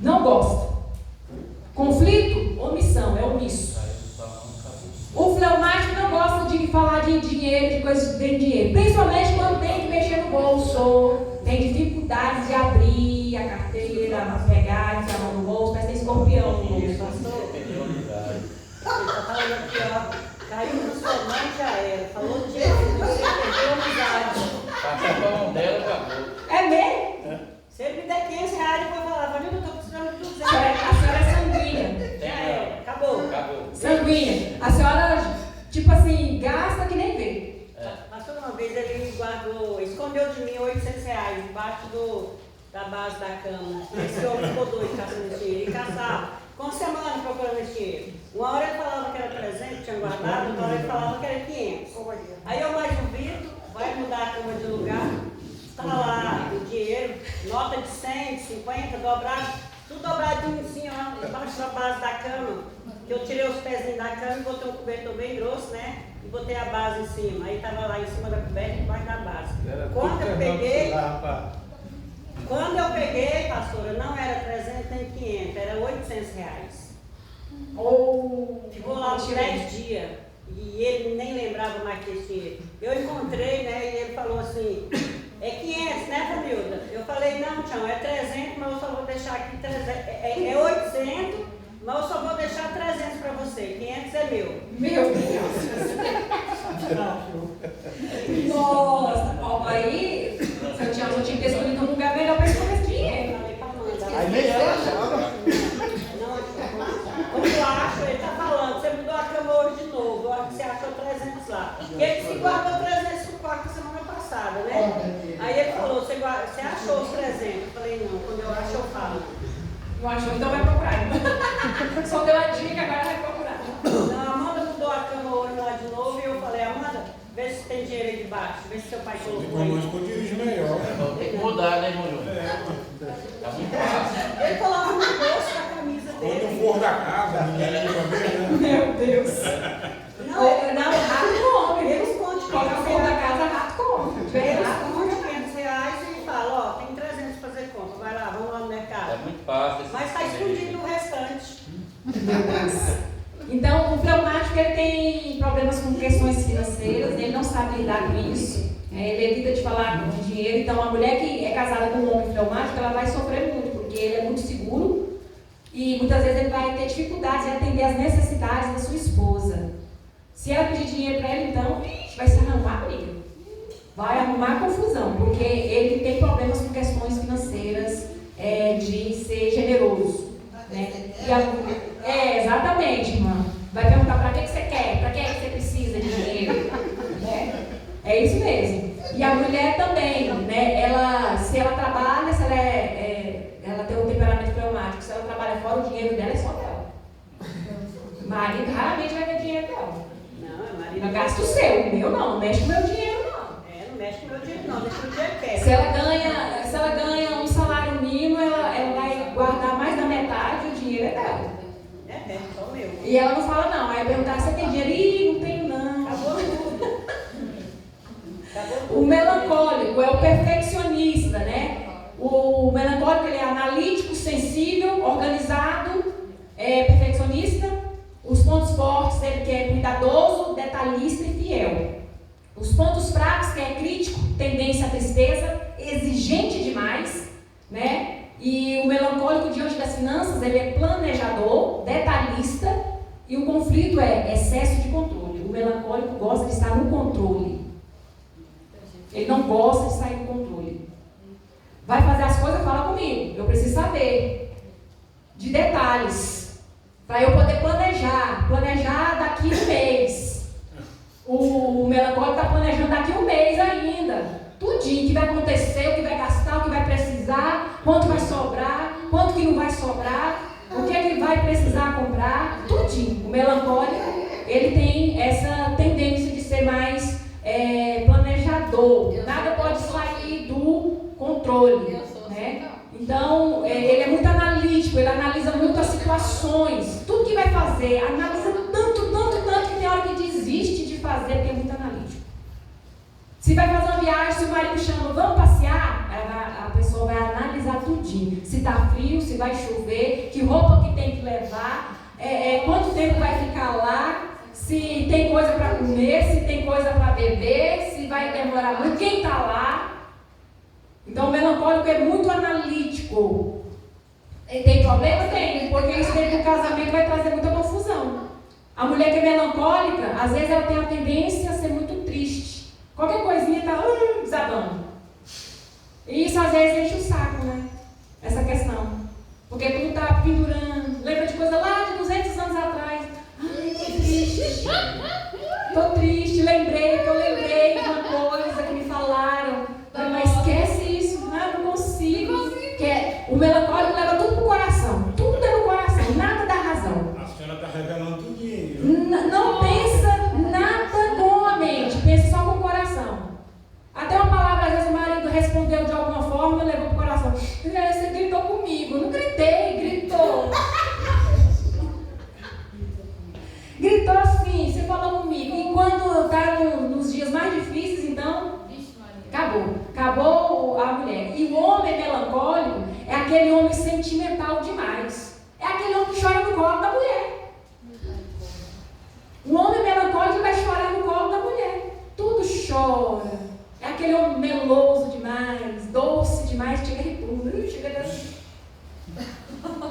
Não gosta. Conflito, omissão, é omisso. O fleumático não gosta de falar de dinheiro, de coisas que tem dinheiro. Principalmente quando tem que mexer no bolso, tem dificuldades de abrir a carteira, pegar, enfiar a mão no bolso, parece que tem escorpião no bolso. Ele tá falando aqui, ó. Caiu no seu mãe, já era. Falou de dinheiro, você perdeu a amizade. Passar a mão dela, acabou. É mesmo? Se ele me der 500 reais, eu vou falar, Vanilda, eu tô precisando de 200. A senhora é sanguínea. Já era, acabou. Sanguínea. A senhora, tipo assim, gasta que nem vê. Passou uma vez, ele escondeu de mim 800 reais embaixo da base da cama. Esse homem ficou doido caçando esse dinheiro. Ele caçava, com semana procurando esse dinheiro. Uma hora ele falava que era 300, tinha guardado, outra hora ele falava que era 500. Aí eu mais duvido, vai mudar a cama de lugar, está lá o dinheiro, nota de 100, 50, dobrado, tudo dobradinho assim, ó, embaixo da base da cama. Que eu tirei os pezinhos da cama e botei um cobertor bem grosso, né? e botei a base em cima. Aí estava lá em cima da coberta, embaixo da base. Era Quando tudo eu que peguei, dava pra- quando eu peguei, pastora, não era 300 nem 500, era 800 reais. Ou Ficou lá uns 10 dias e ele nem lembrava mais desse dinheiro. Eu encontrei, né, e ele falou assim, é 500, né, Familda? Eu falei, não, Tião, é 300, mas eu só vou deixar aqui 300, é 800, mas eu só vou deixar 300 para você, 500 é meu. Meu Deus! Nossa! Ó, aí, seu Tião já tinha que ter escolhido um lugar melhor para escolher esse dinheiro. Eu falei pra Amanda. Aí nem ela achava. Não, quando eu acho, ele tá falando, você mudou a cama hoje de novo, eu acho que você achou 300 lá. E ele se guardou 300 no quarto semana passada, né? Aí ele falou, você achou os 300? Eu falei, não, quando eu acho eu falo. Não achou, então vai procurar. Só deu a dica, agora vai procurar. Não, a Amanda mudou a cama hoje lá de novo e eu falei, Amanda, vê se tem dinheiro aí debaixo, vê se seu pai colocou Depois aí. que eu dirijo melhor. Tem que mudar, né, irmão Júnior? Tá muito fácil. Ele coloca no bolso da camisa Quando dele. for da casa, ninguém vai ver, né? Meu Deus! Não, rato come. Ele esconde Coloca a cor da casa, rato come. Ele Verdade. esconde 500 reais e fala, ó, tem 300 para fazer compra, vai lá, vamos lá no É mercado. muito fácil. Mas está escondido o restante. Então, o fleumático ele tem problemas com questões financeiras, ele não sabe lidar com isso, ele evita de falar com dinheiro. Então, a mulher que é casada com um homem fleumático, ela vai sofrer muito, porque ele é muito seguro e muitas vezes ele vai ter dificuldades em atender as necessidades da sua esposa. Se ela pedir dinheiro para ele, então, vai se arrumar briga, vai arrumar confusão, porque ele tem problemas com questões financeiras, de ser generoso. Né? Exatamente, irmã. Vai perguntar para que você quer, para que você precisa de dinheiro. Né? É isso mesmo. E a mulher também, né? Se ela trabalha, se ela tem um temperamento fleumático, se ela trabalha fora, o dinheiro dela é só dela. O marido raramente vai ver dinheiro dela. Não, Não marido. gasta o seu, o meu não mexe com o meu dinheiro não. Não mexe com o meu dinheiro não, deixa o dinheiro quieto. Se ela ganha um salário mínimo, ela vai guardar mais da metade, o dinheiro é dela. É só o meu. E ela não fala não. Aí perguntar, você tem dinheiro? Ih, não tenho não. Acabou tudo. Acabou tudo. O melancólico é o perfeccionista, né? O melancólico ele é analítico, sensível, organizado, perfeccionista. Os pontos fortes ele que é cuidadoso, detalhista e fiel. Os pontos fracos que é crítico, tendência à tristeza, exigente demais, né? E o melancólico diante das finanças, ele é planejador, detalhista, e o conflito é excesso de controle. O melancólico gosta de estar no controle. Ele não gosta de sair do controle. Vai fazer as coisas, fala comigo. Eu preciso saber de detalhes, para eu poder planejar daqui um mês. O melancólico está planejando daqui um mês ainda. Tudinho, o que vai acontecer, o que vai gastar, o que vai precisar, quanto vai sobrar, quanto que não vai sobrar, o que é que vai precisar comprar, tudinho. O melancólico, ele tem essa tendência de ser mais planejador. Nada pode sair do controle, né? Então, ele é muito analítico, ele analisa muito as situações, tudo que vai fazer, analisa tanto, que tem hora que desiste de fazer, porque é muito analítico. Se vai fazer uma viagem, se o marido chama, vamos passear, a pessoa vai analisar tudinho. Se está frio, se vai chover, que roupa que tem que levar, quanto tempo vai ficar lá, se tem coisa para comer, se tem coisa para beber, se vai demorar muito, quem está lá. Então o melancólico é muito analítico. E tem problema? Tem, porque isso dentro do casamento vai trazer muita confusão. A mulher que é melancólica, às vezes ela tem a tendência a ser muito triste. Qualquer coisinha está desabando. E isso às vezes enche o saco, né? Essa questão. Porque tudo está pendurando. Lembra de coisa lá de 200 anos atrás. Ai, tô triste. Tô triste, lembrei de uma coisa que me falaram. Mas esquece isso, não consigo. O melancólico leva tudo pro coração. Tudo é no coração, nada dá razão. A senhora está revelando tudo dinheiro. Não pensa nada com a mente, pensa só com o coração. Até uma palavra, às vezes o marido respondeu de alguma forma e levou pro coração. Você gritou comigo. Não gritei, gritou. Gritou assim, você falou comigo. comigo. E quando está nos dias mais difíceis, então, Vixe, Maria. acabou. Acabou a mulher. E o homem melancólico é aquele homem sentimental demais. É aquele homem que chora no colo da mulher. O homem melancólico vai chorar no colo da mulher. Tudo chora. É aquele homem meloso demais, doce demais, chega repulso, chega assim.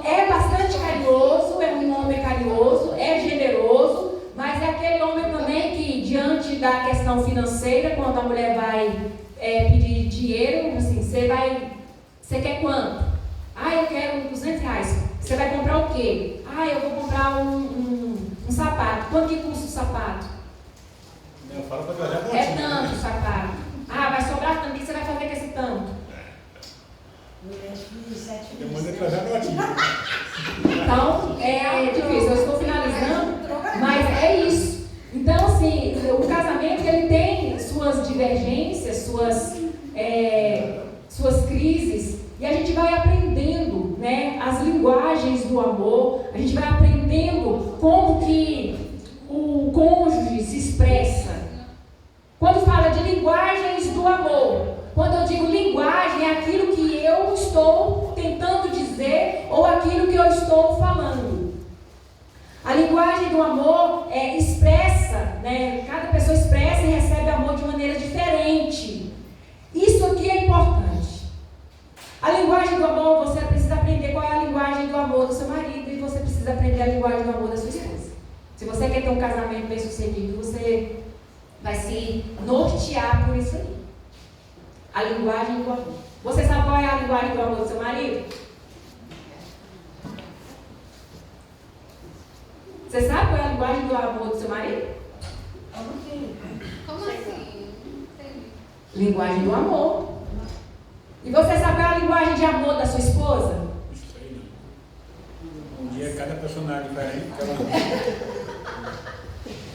É bastante carinhoso, é um homem carinhoso, é generoso, mas é aquele homem também que, diante da questão financeira, quando a mulher vai pedir dinheiro, assim, você quer quanto? Ah, eu quero R$200. Você vai comprar o quê? Ah, eu vou comprar um sapato. Quanto que custa o sapato? Eu falo para trazer a É botinha. tanto o sapato. Ah, vai sobrar tanto. O que você vai fazer com esse tanto? Eu mandei trazer a botinha. Então, é difícil. Eu estou finalizando, mas é isso. Então, assim, o casamento, ele tem suas divergências, suas crises, e a gente vai aprendendo, né, as linguagens do amor, a gente vai aprendendo como que o cônjuge se expressa. Quando fala de linguagens do amor, quando eu digo linguagem, é aquilo que eu estou tentando dizer ou aquilo que eu estou falando. A linguagem do amor expressa, né? Cada pessoa expressa e recebe amor de maneira diferente. Isso aqui é importante. A linguagem do amor, você precisa aprender qual é a linguagem do amor do seu marido e você precisa aprender a linguagem do amor da sua esposa. Se você quer ter um casamento bem sucedido, você vai se nortear por isso aí. A linguagem do amor. Você sabe qual é a linguagem do amor do seu marido? Você sabe qual é a linguagem do amor do seu marido? Como assim? Entendi. Linguagem do amor. E você sabe qual é a linguagem de amor da sua esposa? Isso aí não. Um dia cada personagem diferente. Cada...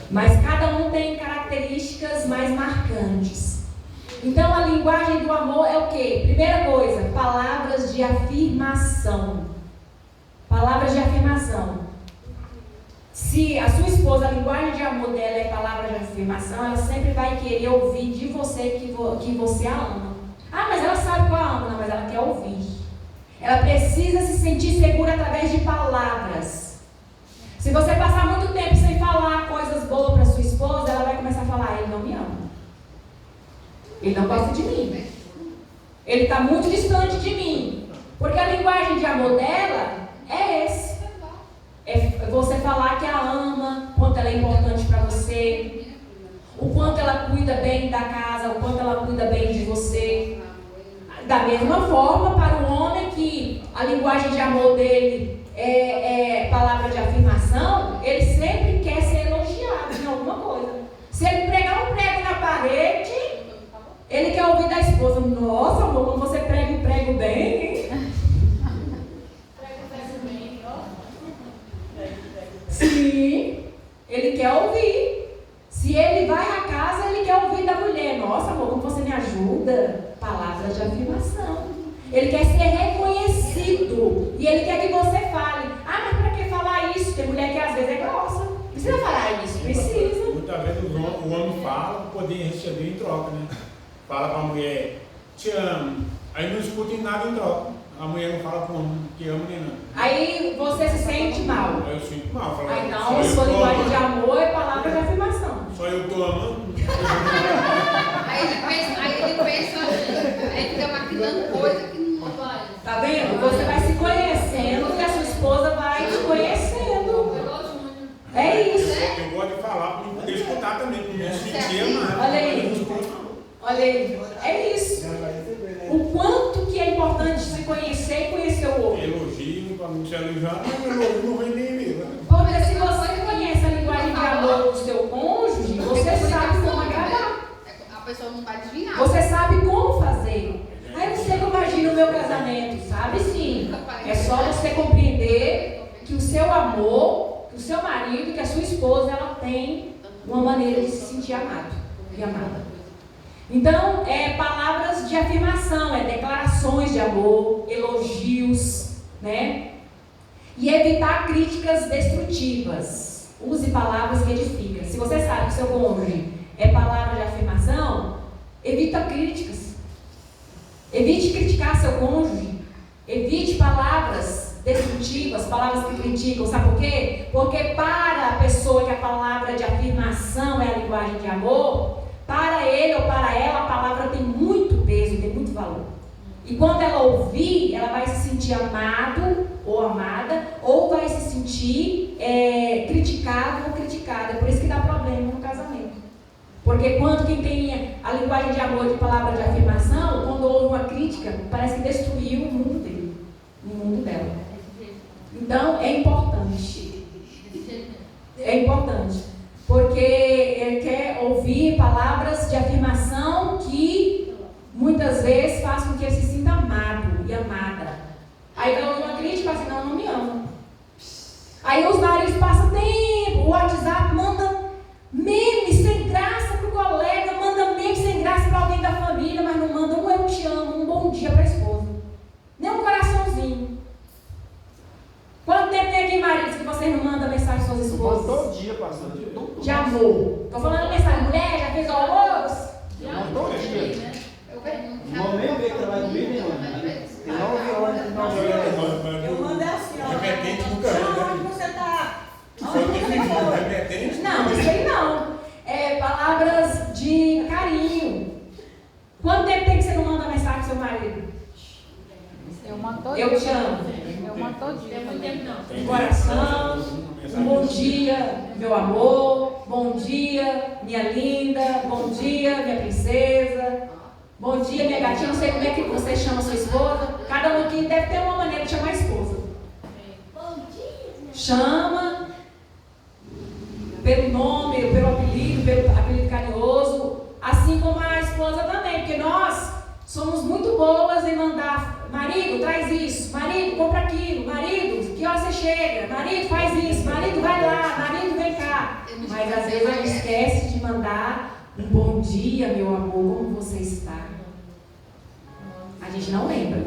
Mas cada um tem características mais marcantes. Então a linguagem do amor é o quê? Primeira coisa, palavras de afirmação. Palavras de afirmação. Se a sua esposa, a linguagem de amor dela é palavra de afirmação, ela sempre vai querer ouvir de você que você a ama. Ah, mas ela sabe que eu a amo. Não, mas ela quer ouvir. Ela precisa se sentir segura através de palavras. Se você passar muito tempo sem falar coisas boas para sua esposa, ela vai começar a falar, ele não me ama. Ele não gosta de mim. Ele está muito distante de mim. Porque a linguagem de amor dela é esse. É você falar que a ama, o quanto ela é importante para você, o quanto ela cuida bem da casa, o quanto ela cuida bem de você. Da mesma forma, para o homem que a linguagem de amor dele é palavra de afirmação, ele sempre quer ser elogiado em alguma coisa. Se ele pregar um prego na parede, ele quer ouvir da esposa, nossa amor, quando você prega um prego bem, hein? Sim, ele quer ouvir. Se ele vai à casa, ele quer ouvir da mulher. Nossa, amor, como você me ajuda? Palavras de afirmação. Ele quer ser reconhecido. E ele quer que você fale. Ah, mas para que falar isso? Tem mulher que às vezes é grossa. Precisa falar isso? Precisa. Muitas vezes o homem fala para poder receber em troca, né? Fala para a mulher, te amo. Aí não escuta em nada em troca. A mulher não fala para o homem que ama nem nada. Aí você se sente mal. Aí eu sinto mal. Falo, Aí não, sua linguagem de amor é palavra de afirmação. Só eu estou amando. Aí ele pensa, aí fica maquinando coisa que não vai. Tá vendo? Você vai se conhecendo e a sua esposa vai te conhecendo. É isso. Eu gosto de falar para poder escutar também, para me sentir amado. Olha aí. Olha aí. É isso. O quanto que é importante se conhecer e conhecer o outro. Elogio, para não se elogiar, mas elogio não vem nem mesmo. Porque se você conhece a linguagem de amor do seu cônjuge, você sabe como agradar. A pessoa não vai adivinhar. Você sabe como fazer. Aí você não imagina o meu casamento, sabe sim. É só você compreender que o seu amor, que o seu marido, que a sua esposa, ela tem uma maneira de se sentir amado e amada. Então, palavras de afirmação, declarações de amor, elogios, né? E evitar críticas destrutivas. Use palavras que edificam. Se você sabe com seu cônjuge é palavra de afirmação, evita críticas. Evite criticar seu cônjuge. Evite palavras destrutivas, palavras que criticam. Sabe por quê? Porque para a pessoa que a palavra de afirmação é a linguagem de amor, para ele ou para ela a palavra tem muito peso, tem muito valor. E quando ela ouvir, ela vai se sentir amado ou amada, ou vai se sentir criticado ou criticada. É por isso que dá problema no casamento. Porque quando quem tem a linguagem de amor, de palavra de afirmação, quando ouve uma crítica, parece que destruiu o mundo dele, o mundo dela. Então, é importante. É importante. Porque ele quer ouvir palavras de afirmação que muitas vezes façam com que ele se sinta amado e amada. Aí vai ouvir uma crítica e fala assim, não me ama. Aí os maridos passam tempo, o WhatsApp manda meme sem graça pro colega, manda meme sem graça para alguém da família, mas não manda um eu te amo, um bom dia para a esposa. Nem um coraçãozinho. Quanto tempo tem aqui, maridos, que vocês não mandam mensagem às suas esposas? Todo dia, pastor. De amor. Estou falando mensagem, mulher, já fez o almoço? Todo dia. Não nem vê que ela vai dormir nenhum. Tem 9 horas. Eu mando assim, ó. Repetente nunca vi, né? Onde você está? Só definido, repetente. Não, isso aí não. É palavras de carinho. Quanto tempo tem que você não manda mensagem pro seu marido? Eu mando todo Eu dia. te amo. Eu mando todo dia. Tem muito tempo não. Um coração, um bom dia, meu amor, bom dia, minha linda, bom dia, minha princesa, bom dia, minha gatinha. Não sei como é que você chama sua esposa. Cada um aqui deve ter uma maneira de chamar a esposa. Chama pelo nome, pelo apelido carinhoso, assim como a esposa também, porque nós somos muito boas em mandar, marido, traz isso, marido, compra aquilo, marido, que hora você chega, marido, faz isso, marido, vai lá, marido, vem cá. Mas às vezes a gente esquece de mandar um bom dia, meu amor, como você está? A gente não lembra.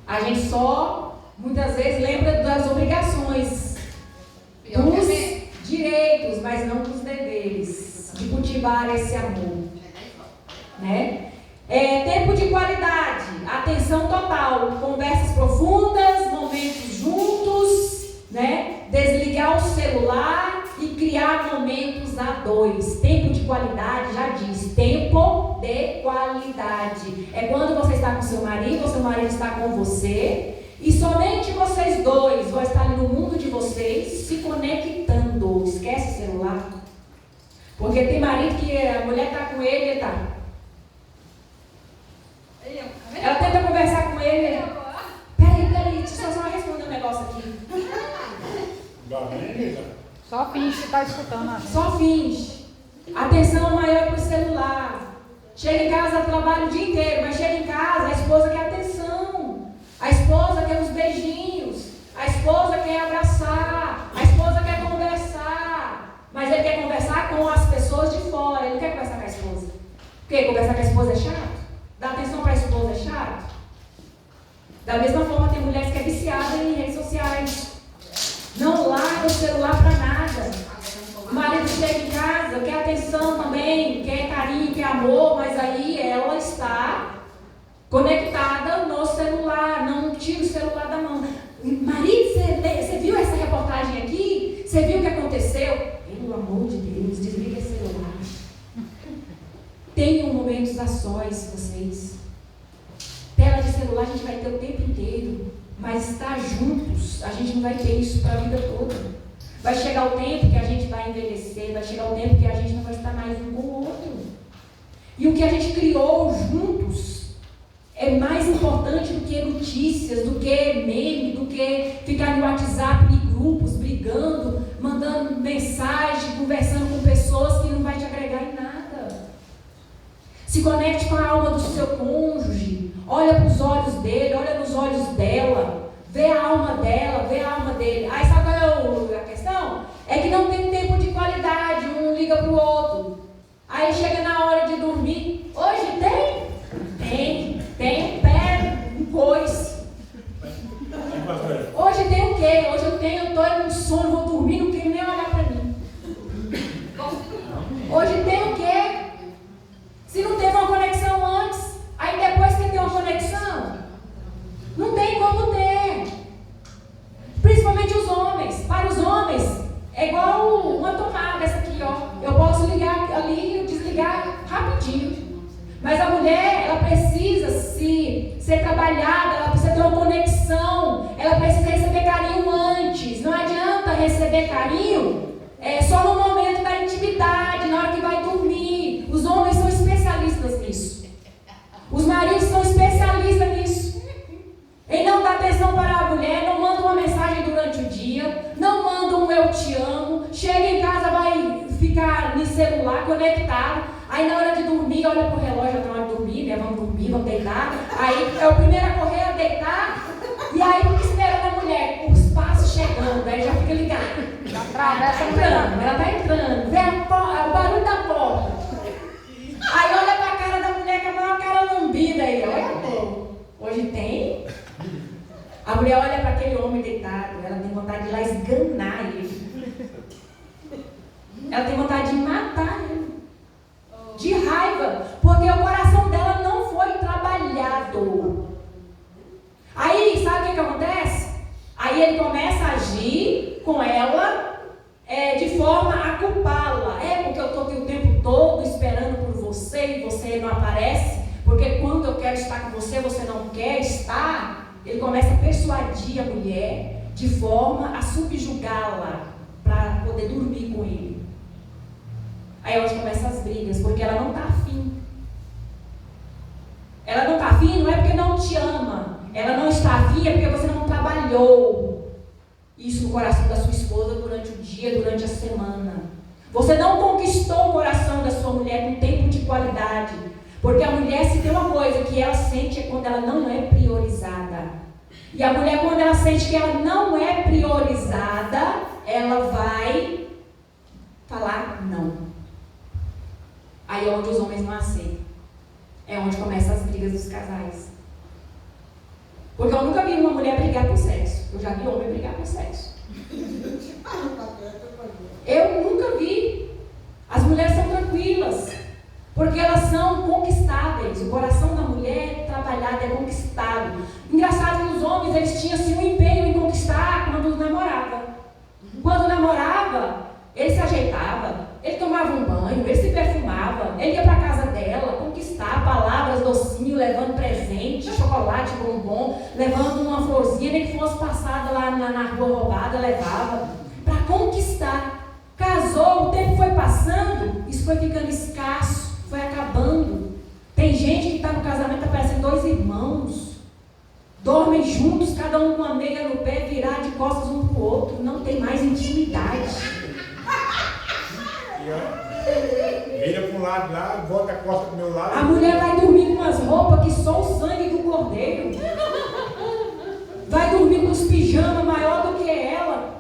A gente só, muitas vezes, lembra das obrigações, dos direitos, mas não dos deveres, de cultivar esse amor, né? Tempo de qualidade, atenção total, conversas profundas, momentos juntos, né? Desligar o celular e criar momentos a dois. Tempo de qualidade, já diz, tempo de qualidade. É quando você está com seu marido está com você, e somente vocês dois vão estar ali no mundo de vocês, se conectando. Esquece o celular. Porque tem marido que a mulher está com ele, ele está. Ela tenta conversar com ele. Peraí, deixa eu só responder um negócio aqui. Só finge que está escutando. Só finge. Atenção maior para o celular. Chega em casa, trabalha o dia inteiro, mas chega em casa, a esposa quer atenção. A esposa quer os beijinhos. A esposa quer abraçar. A esposa quer conversar. Mas ele quer conversar com as pessoas de fora. Ele não quer conversar com a esposa. Porque conversar com a esposa é chato? Dar atenção para a esposa é chato? Da mesma forma, tem mulheres que é viciada em redes sociais. Não larga o celular para nada. O marido chega em casa, quer atenção também, quer carinho, quer amor, mas aí ela está conectada no celular. Não tira o celular da mão. Marido, você viu essa reportagem aqui? Você viu o que aconteceu? Pelo amor de Deus, desliga esse celular. Tenham momentos a sós, vocês. Tela de celular a gente vai ter o tempo inteiro, mas estar juntos, a gente não vai ter isso para a vida toda. Vai chegar o tempo que a gente vai envelhecer, vai chegar o tempo que a gente não vai estar mais um com o outro. E o que a gente criou juntos é mais importante do que notícias, do que meme, do que ficar no WhatsApp em grupos, brigando, mandando mensagem, conversando com pessoas que não vai te agregar em nada. Se conecte com a alma do seu cônjuge. Olha para os olhos dele, olha nos olhos dela. Vê a alma dela, vê a alma dele. Aí sabe qual é a questão? É que não tem tempo de qualidade, um liga para o outro. Aí chega na hora de dormir. Hoje tem? Tem um pé, um coice. Hoje tem o quê? Hoje eu estou com sono, vou dormir, não quero nem olhar para mim. mulher, ela precisa ser trabalhada, ela precisa ter uma conexão, ela precisa receber carinho antes. Não adianta receber carinho só no momento da intimidade, na hora que vai dormir. Os homens são especialistas nisso. Os maridos são especialistas nisso. Ele não dá atenção para a mulher, não manda uma mensagem durante o dia, não manda um eu te amo, chega em casa, vai ficar no celular conectado, aí na hora de dormir, olha pro relógio, na hora de dormir, né? Vamos dormir, vamos deitar, aí é o primeiro a correr, a deitar, e aí fica esperando a mulher, os passos chegando, aí já fica ligado. Ela tá entrando, vê o barulho da porta. Aí olha pra cara da mulher com a maior cara lambida aí, olha, pô, hoje tem. A mulher olha para aquele homem deitado, ela tem vontade de ir lá esganar ele. Ela tem vontade de matar ele. De raiva, porque o coração dela não foi trabalhado. Aí, sabe o que acontece? Aí ele começa a agir com ela de forma a culpá-la. Porque eu estou aqui o tempo todo esperando por você e você não aparece. Porque quando eu quero estar com você, você não quer estar. Ele começa a persuadir a mulher de forma a subjugá-la para poder dormir com ele. Aí é onde começam as brigas, porque ela não está afim. Ela não está afim não é porque não te ama. Ela não está afim é porque você não trabalhou isso no coração da sua esposa durante o dia, durante a semana. Você não conquistou o coração da sua mulher com tempo de qualidade. Porque a mulher, se tem uma coisa que ela sente, é quando ela não é priorizada. E a mulher, quando ela sente que ela não é priorizada, ela vai falar não. Aí é onde os homens não aceitam. É onde começam as brigas dos casais. Porque eu nunca vi uma mulher brigar por sexo. Eu já vi homem brigar por sexo. Eu nunca vi. As mulheres são tranquilas. Porque elas são conquistáveis. O coração da mulher trabalhado é conquistado. Engraçado que os homens, eles tinham assim, um empenho em conquistar quando namorava. Quando namorava, ele se ajeitava, ele tomava um banho, ele se perfumava, ele ia para a casa dela, conquistar palavras, docinho, levando presente, chocolate, bombom, levando uma florzinha, nem que fosse passada lá na rua roubada, levava, para conquistar. Casou, o tempo foi passando, isso foi ficando escasso. Foi acabando. Tem gente que está no casamento, tá parecendo dois irmãos. Dormem juntos, cada um com uma meia no pé, virar de costas um para o outro. Não tem mais intimidade. Vira para um lado lá, volta a costa para o meu lado. A mulher vai dormir com umas roupas que só o sangue do cordeiro. Vai dormir com os pijamas maior do que ela.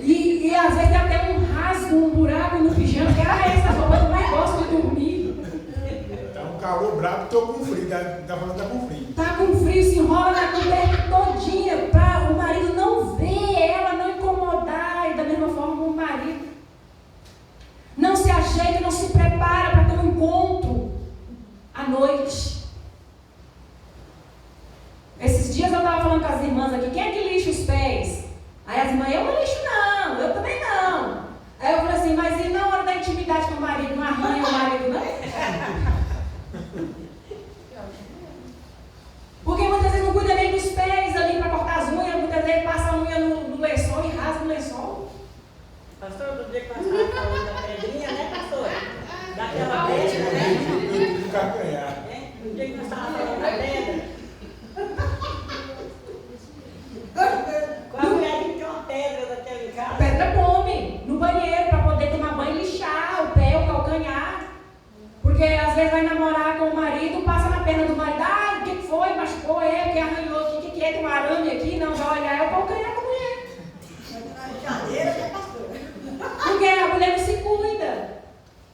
E às vezes tem até um rasgo, um buraco no pijama, que essa roupa que eu mais gosto de dormir. Tá um calor bravo, estou com frio, tá falando que tá com frio. Tá com frio, se enrola na coberta todinha, para o marido não ver ela, não incomodar, e da mesma forma o marido. Não se ajeita, não se prepara para ter um encontro à noite. Esses dias eu estava falando com as irmãs aqui, quem é que lixa os pés? Aí as irmãs, eu não lixo não, eu também não. Aí eu falei assim, mas e na hora da intimidade com o marido, não arranha o marido não? Porque muitas vezes não cuida nem dos pés ali para cortar as unhas, muitas vezes passa a unha no lençol e rasga o lençol. Pastor, outro dia que nós estávamos falando da pedrinha, né, pastor? Daquela pedra, né? Do calcanhar. No dia que nós estávamos falando da pedra. Qual mulher que tem uma pedra daquela em casa? Pedra come no banheiro para poder tomar banho e lixar o pé, o calcanhar. Porque às vezes vai namorar com o marido, passa na perna do marido, o que foi? Machucou ele, que arranhou aqui, o que é? Tem um arame aqui, não vai olhar, é o calcanhar da mulher. Porque a mulher não se cuida.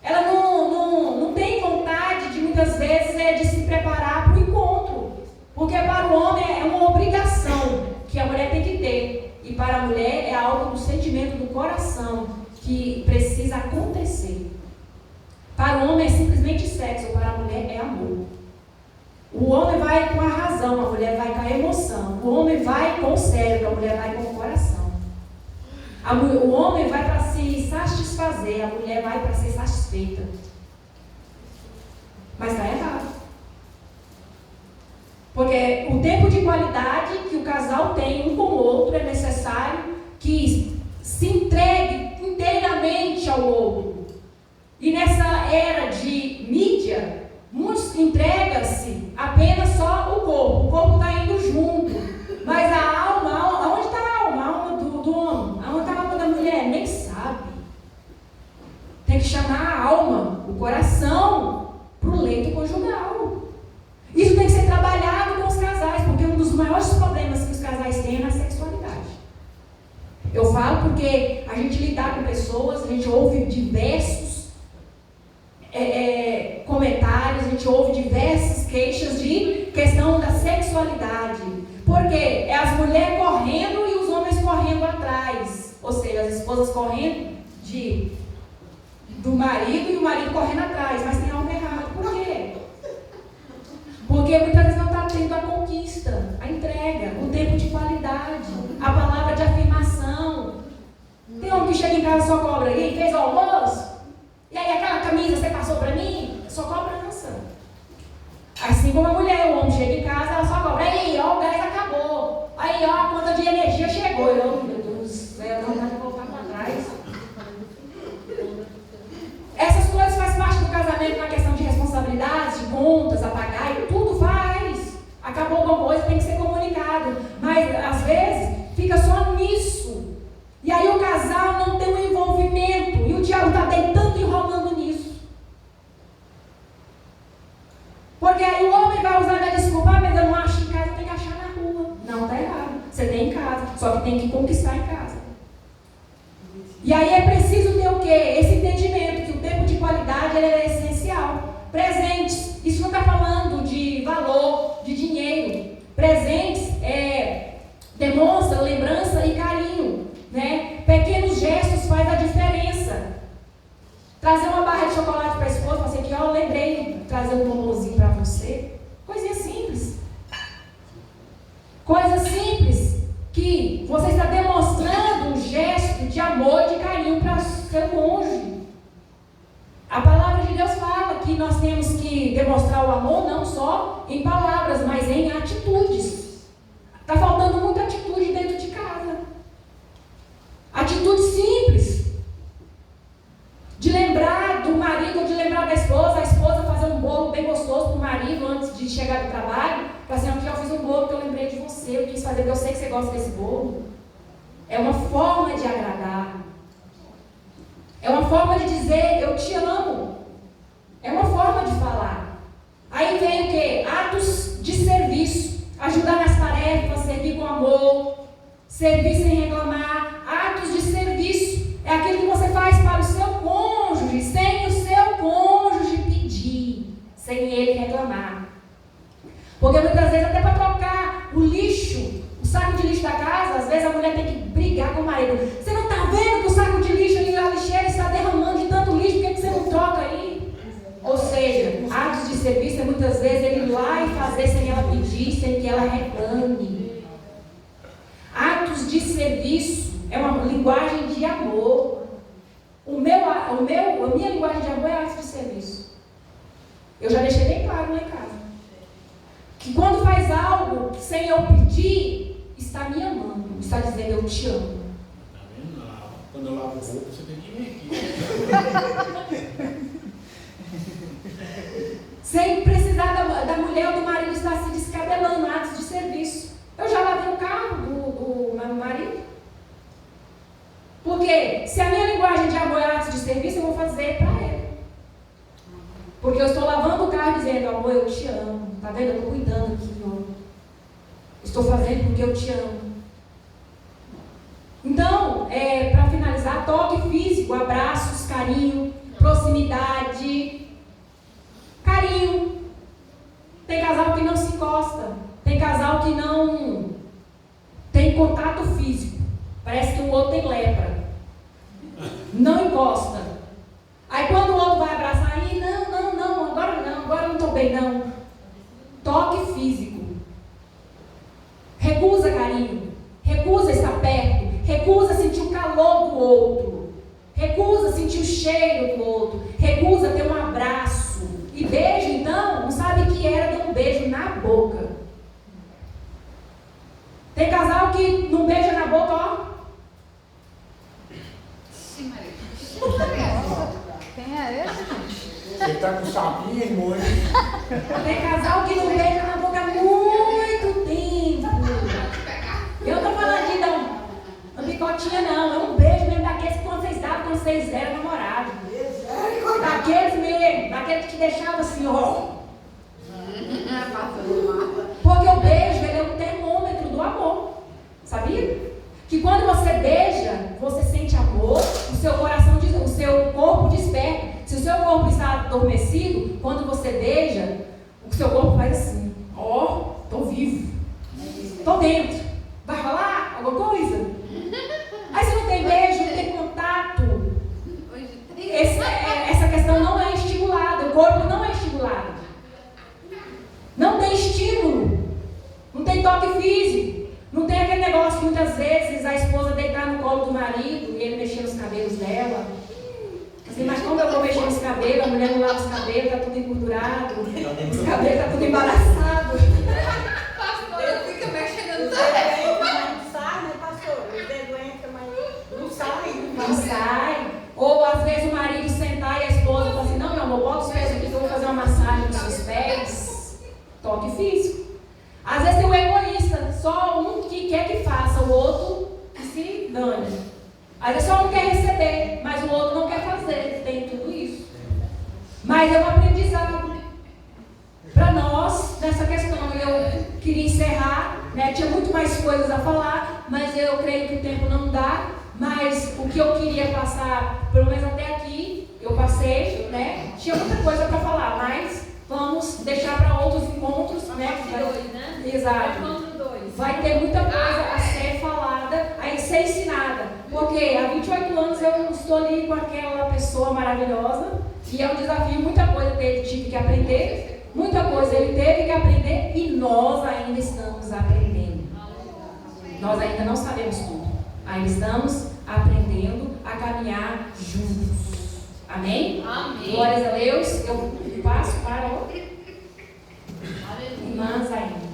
Ela não tem vontade de muitas vezes de se preparar para o encontro. Porque para o homem é uma obrigação que a mulher tem que ter. E para a mulher é algo do sentimento do coração que precisa acontecer. Para o homem é simplesmente sexo, para a mulher é amor. O homem vai com a razão, a mulher vai com a emoção. O homem vai com o cérebro, a mulher vai com o coração. O homem vai para se satisfazer, a mulher vai para ser satisfeita. Mas está errado. Porque o tempo de qualidade que o casal tem um com o outro é necessário que se entregue inteiramente ao outro. E nessa era de mídia, muitos entregam-se apenas só o corpo está indo junto. Mas a alma, onde está a alma? A alma do homem? Aonde está a alma da mulher? Nem sabe. Tem que chamar a alma, o coração, para o leito conjugal. Isso tem que ser trabalhado com os casais, porque um dos maiores problemas que os casais têm é na sexualidade. Eu falo porque a gente lidar com pessoas, a gente ouve diversos comentários, a gente ouve diversas queixas de questão da sexualidade. Porque é as mulheres correndo e os homens correndo atrás. Ou seja, as esposas correndo do marido e o marido correndo atrás. Mas tem algo errado. Por quê? Porque muitas vezes não está tendo a conquista, a entrega, o tempo de qualidade, a palavra de afirmação. Tem homem que chega em casa e só cobra. E aí, fez o almoço? E aí, aquela camisa você passou para mim? Só cobrança. Assim como a mulher, o homem chega em casa, ela só cobra. Aí, ó, o gás acabou. Aí, ó, a conta de energia chegou. Eu, meu Deus do céu, não dá de voltar para trás. Essas coisas fazem parte do casamento na questão de responsabilidades, de contas a pagar, e tudo faz. Acabou alguma coisa, tem que ser comunicado. Mas, às vezes, fica só nisso. E aí o casal não tem um envolvimento. E o diabo está deitando e enrolando nisso. Porque aí o homem vai usar da desculpa, mas eu não acho em casa, eu tenho que achar na rua. Não, está errado. Você tem em casa, só que tem que conquistar em casa. E aí é preciso ter o quê? Esse entendimento, que o tempo de qualidade é essencial. Presentes, isso não está falando de valor, de dinheiro. Presentes demonstra lembrança e carinho, né? Pequenos gestos fazem a diferença. Trazer uma barra de chocolate para a esposa, falar assim, aqui, ó, eu lembrei de trazer um bombonzinho para você. Coisinha simples. Coisa simples que você está demonstrando um gesto de amor e de carinho para o seu cônjuge. A palavra de Deus fala que nós temos que demonstrar o amor não só em palavras, mas em atitudes. Está faltando muita atitude dentro de casa. Atitude simples. De lembrar do marido ou de lembrar da esposa, a esposa fazer um bolo bem gostoso para o marido antes de chegar do trabalho. Falar assim, aqui eu fiz um bolo que eu lembrei de você, eu quis fazer porque eu sei que você gosta desse bolo. É uma forma de agradar. É uma forma de dizer, eu te amo. É uma forma de falar. Aí vem o quê? Atos de serviço. Ajudar nas tarefas, servir com amor, servir sem reclamar. Atos de serviço é aquilo que você faz para o seu cônjuge, sem o seu cônjuge pedir, sem ele reclamar. Porque muitas vezes até para trocar o lixo, o saco de lixo da casa, às vezes a mulher tem que brigar com o marido. Você não está vendo que o saco de lixo ali na lixeira está derramando de tanto lixo, por que você não troca aí? Ou seja, atos de serviço é muitas vezes ele ir lá e fazer sem ela pedir, sem que ela reclame. Atos de serviço é uma linguagem de amor. A minha linguagem de amor é atos de serviço. Eu já deixei bem claro lá em casa. Que quando faz algo sem eu pedir, está me amando, está dizendo eu te amo. Tá vendo? Quando eu lavo roupa, você tem que vir aqui. Sem precisar da mulher ou do marido estar se descabelando, atos de serviço. Eu já lavei o carro do meu marido. Porque se a minha linguagem de amor é atos de serviço, eu vou fazer para ele. Porque eu estou lavando o carro dizendo, amor, eu te amo. Tá vendo? Eu estou cuidando aqui, ó. Estou fazendo porque eu te amo. Então, para finalizar, toque físico, abraços, carinho, proximidade. Carinho. Tem casal que não se encosta. Tem casal que não tem contato físico. Parece que o outro tem lepra. Não encosta. Aí quando o outro vai abraçar, aí não, agora eu não estou bem, não. Toque físico. Recusa carinho. Recusa estar perto. Recusa sentir o calor do outro. Recusa sentir o cheiro do outro. Recusa ter um abraço. E beijo, então, não sabe o que era dar um beijo na boca. É, Você tá com sapinho, irmão? Tem casal que não beija na boca há muito tempo. Eu não tô falando de dar uma picotinha, não. É um beijo mesmo daqueles que vocês davam quando vocês eram namorados. Daqueles mesmo, daqueles que te deixavam assim, ó. Porque o beijo, ele é um termômetro do amor. Sabia? Que quando você beija, você sente amor, o seu coração, o seu corpo desperta. Se o seu corpo está adormecido, quando você beija, o seu corpo faz assim, ó, tô vivo, tô dentro. Vai rolar alguma coisa? Aí se não tem beijo, não tem contato, essa questão não é estimulada, o corpo não é estimulado. Não tem estímulo, não tem toque físico. Não tem aquele negócio que muitas vezes a esposa deitar no colo do marido e ele mexer nos cabelos dela. Assim, mas como eu vou mexer nos cabelos, a mulher não lava os cabelos, tá tudo engordurado, os cabelos tá tudo embaraçado. Pastor, fica mexendo no Não sai, né, pastor? O dedo entra, mas não sai. Não sai. Ou às vezes o marido sentar e a esposa fala assim, não, meu amor, bota os pés aqui que eu vou fazer uma massagem nos seus pés. Toque físico. Às vezes tem um egoísta, só um que quer que faça, o outro que se dane. Às vezes só um quer receber, mas o outro não quer fazer. Tem tudo isso. Mas é um aprendizado para nós nessa questão. Eu queria encerrar, né? Tinha muito mais coisas a falar, mas eu creio que o tempo não dá. Mas o que eu queria passar, pelo menos até aqui, eu passei, né? Tinha muita coisa para falar, mas vamos deixar para outros encontros, né? Exato. Vai ter muita coisa a ser falada, a ser ensinada. Porque há 28 anos eu estou ali com aquela pessoa maravilhosa e é um desafio, muita coisa tive que aprender, muita coisa ele teve que aprender e nós ainda estamos aprendendo. Nós ainda não sabemos tudo. Ainda estamos aprendendo a caminhar juntos. Amém? Amém. Glórias a Deus. Eu passo para outra. Irmãs ainda.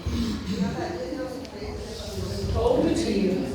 Todo dia.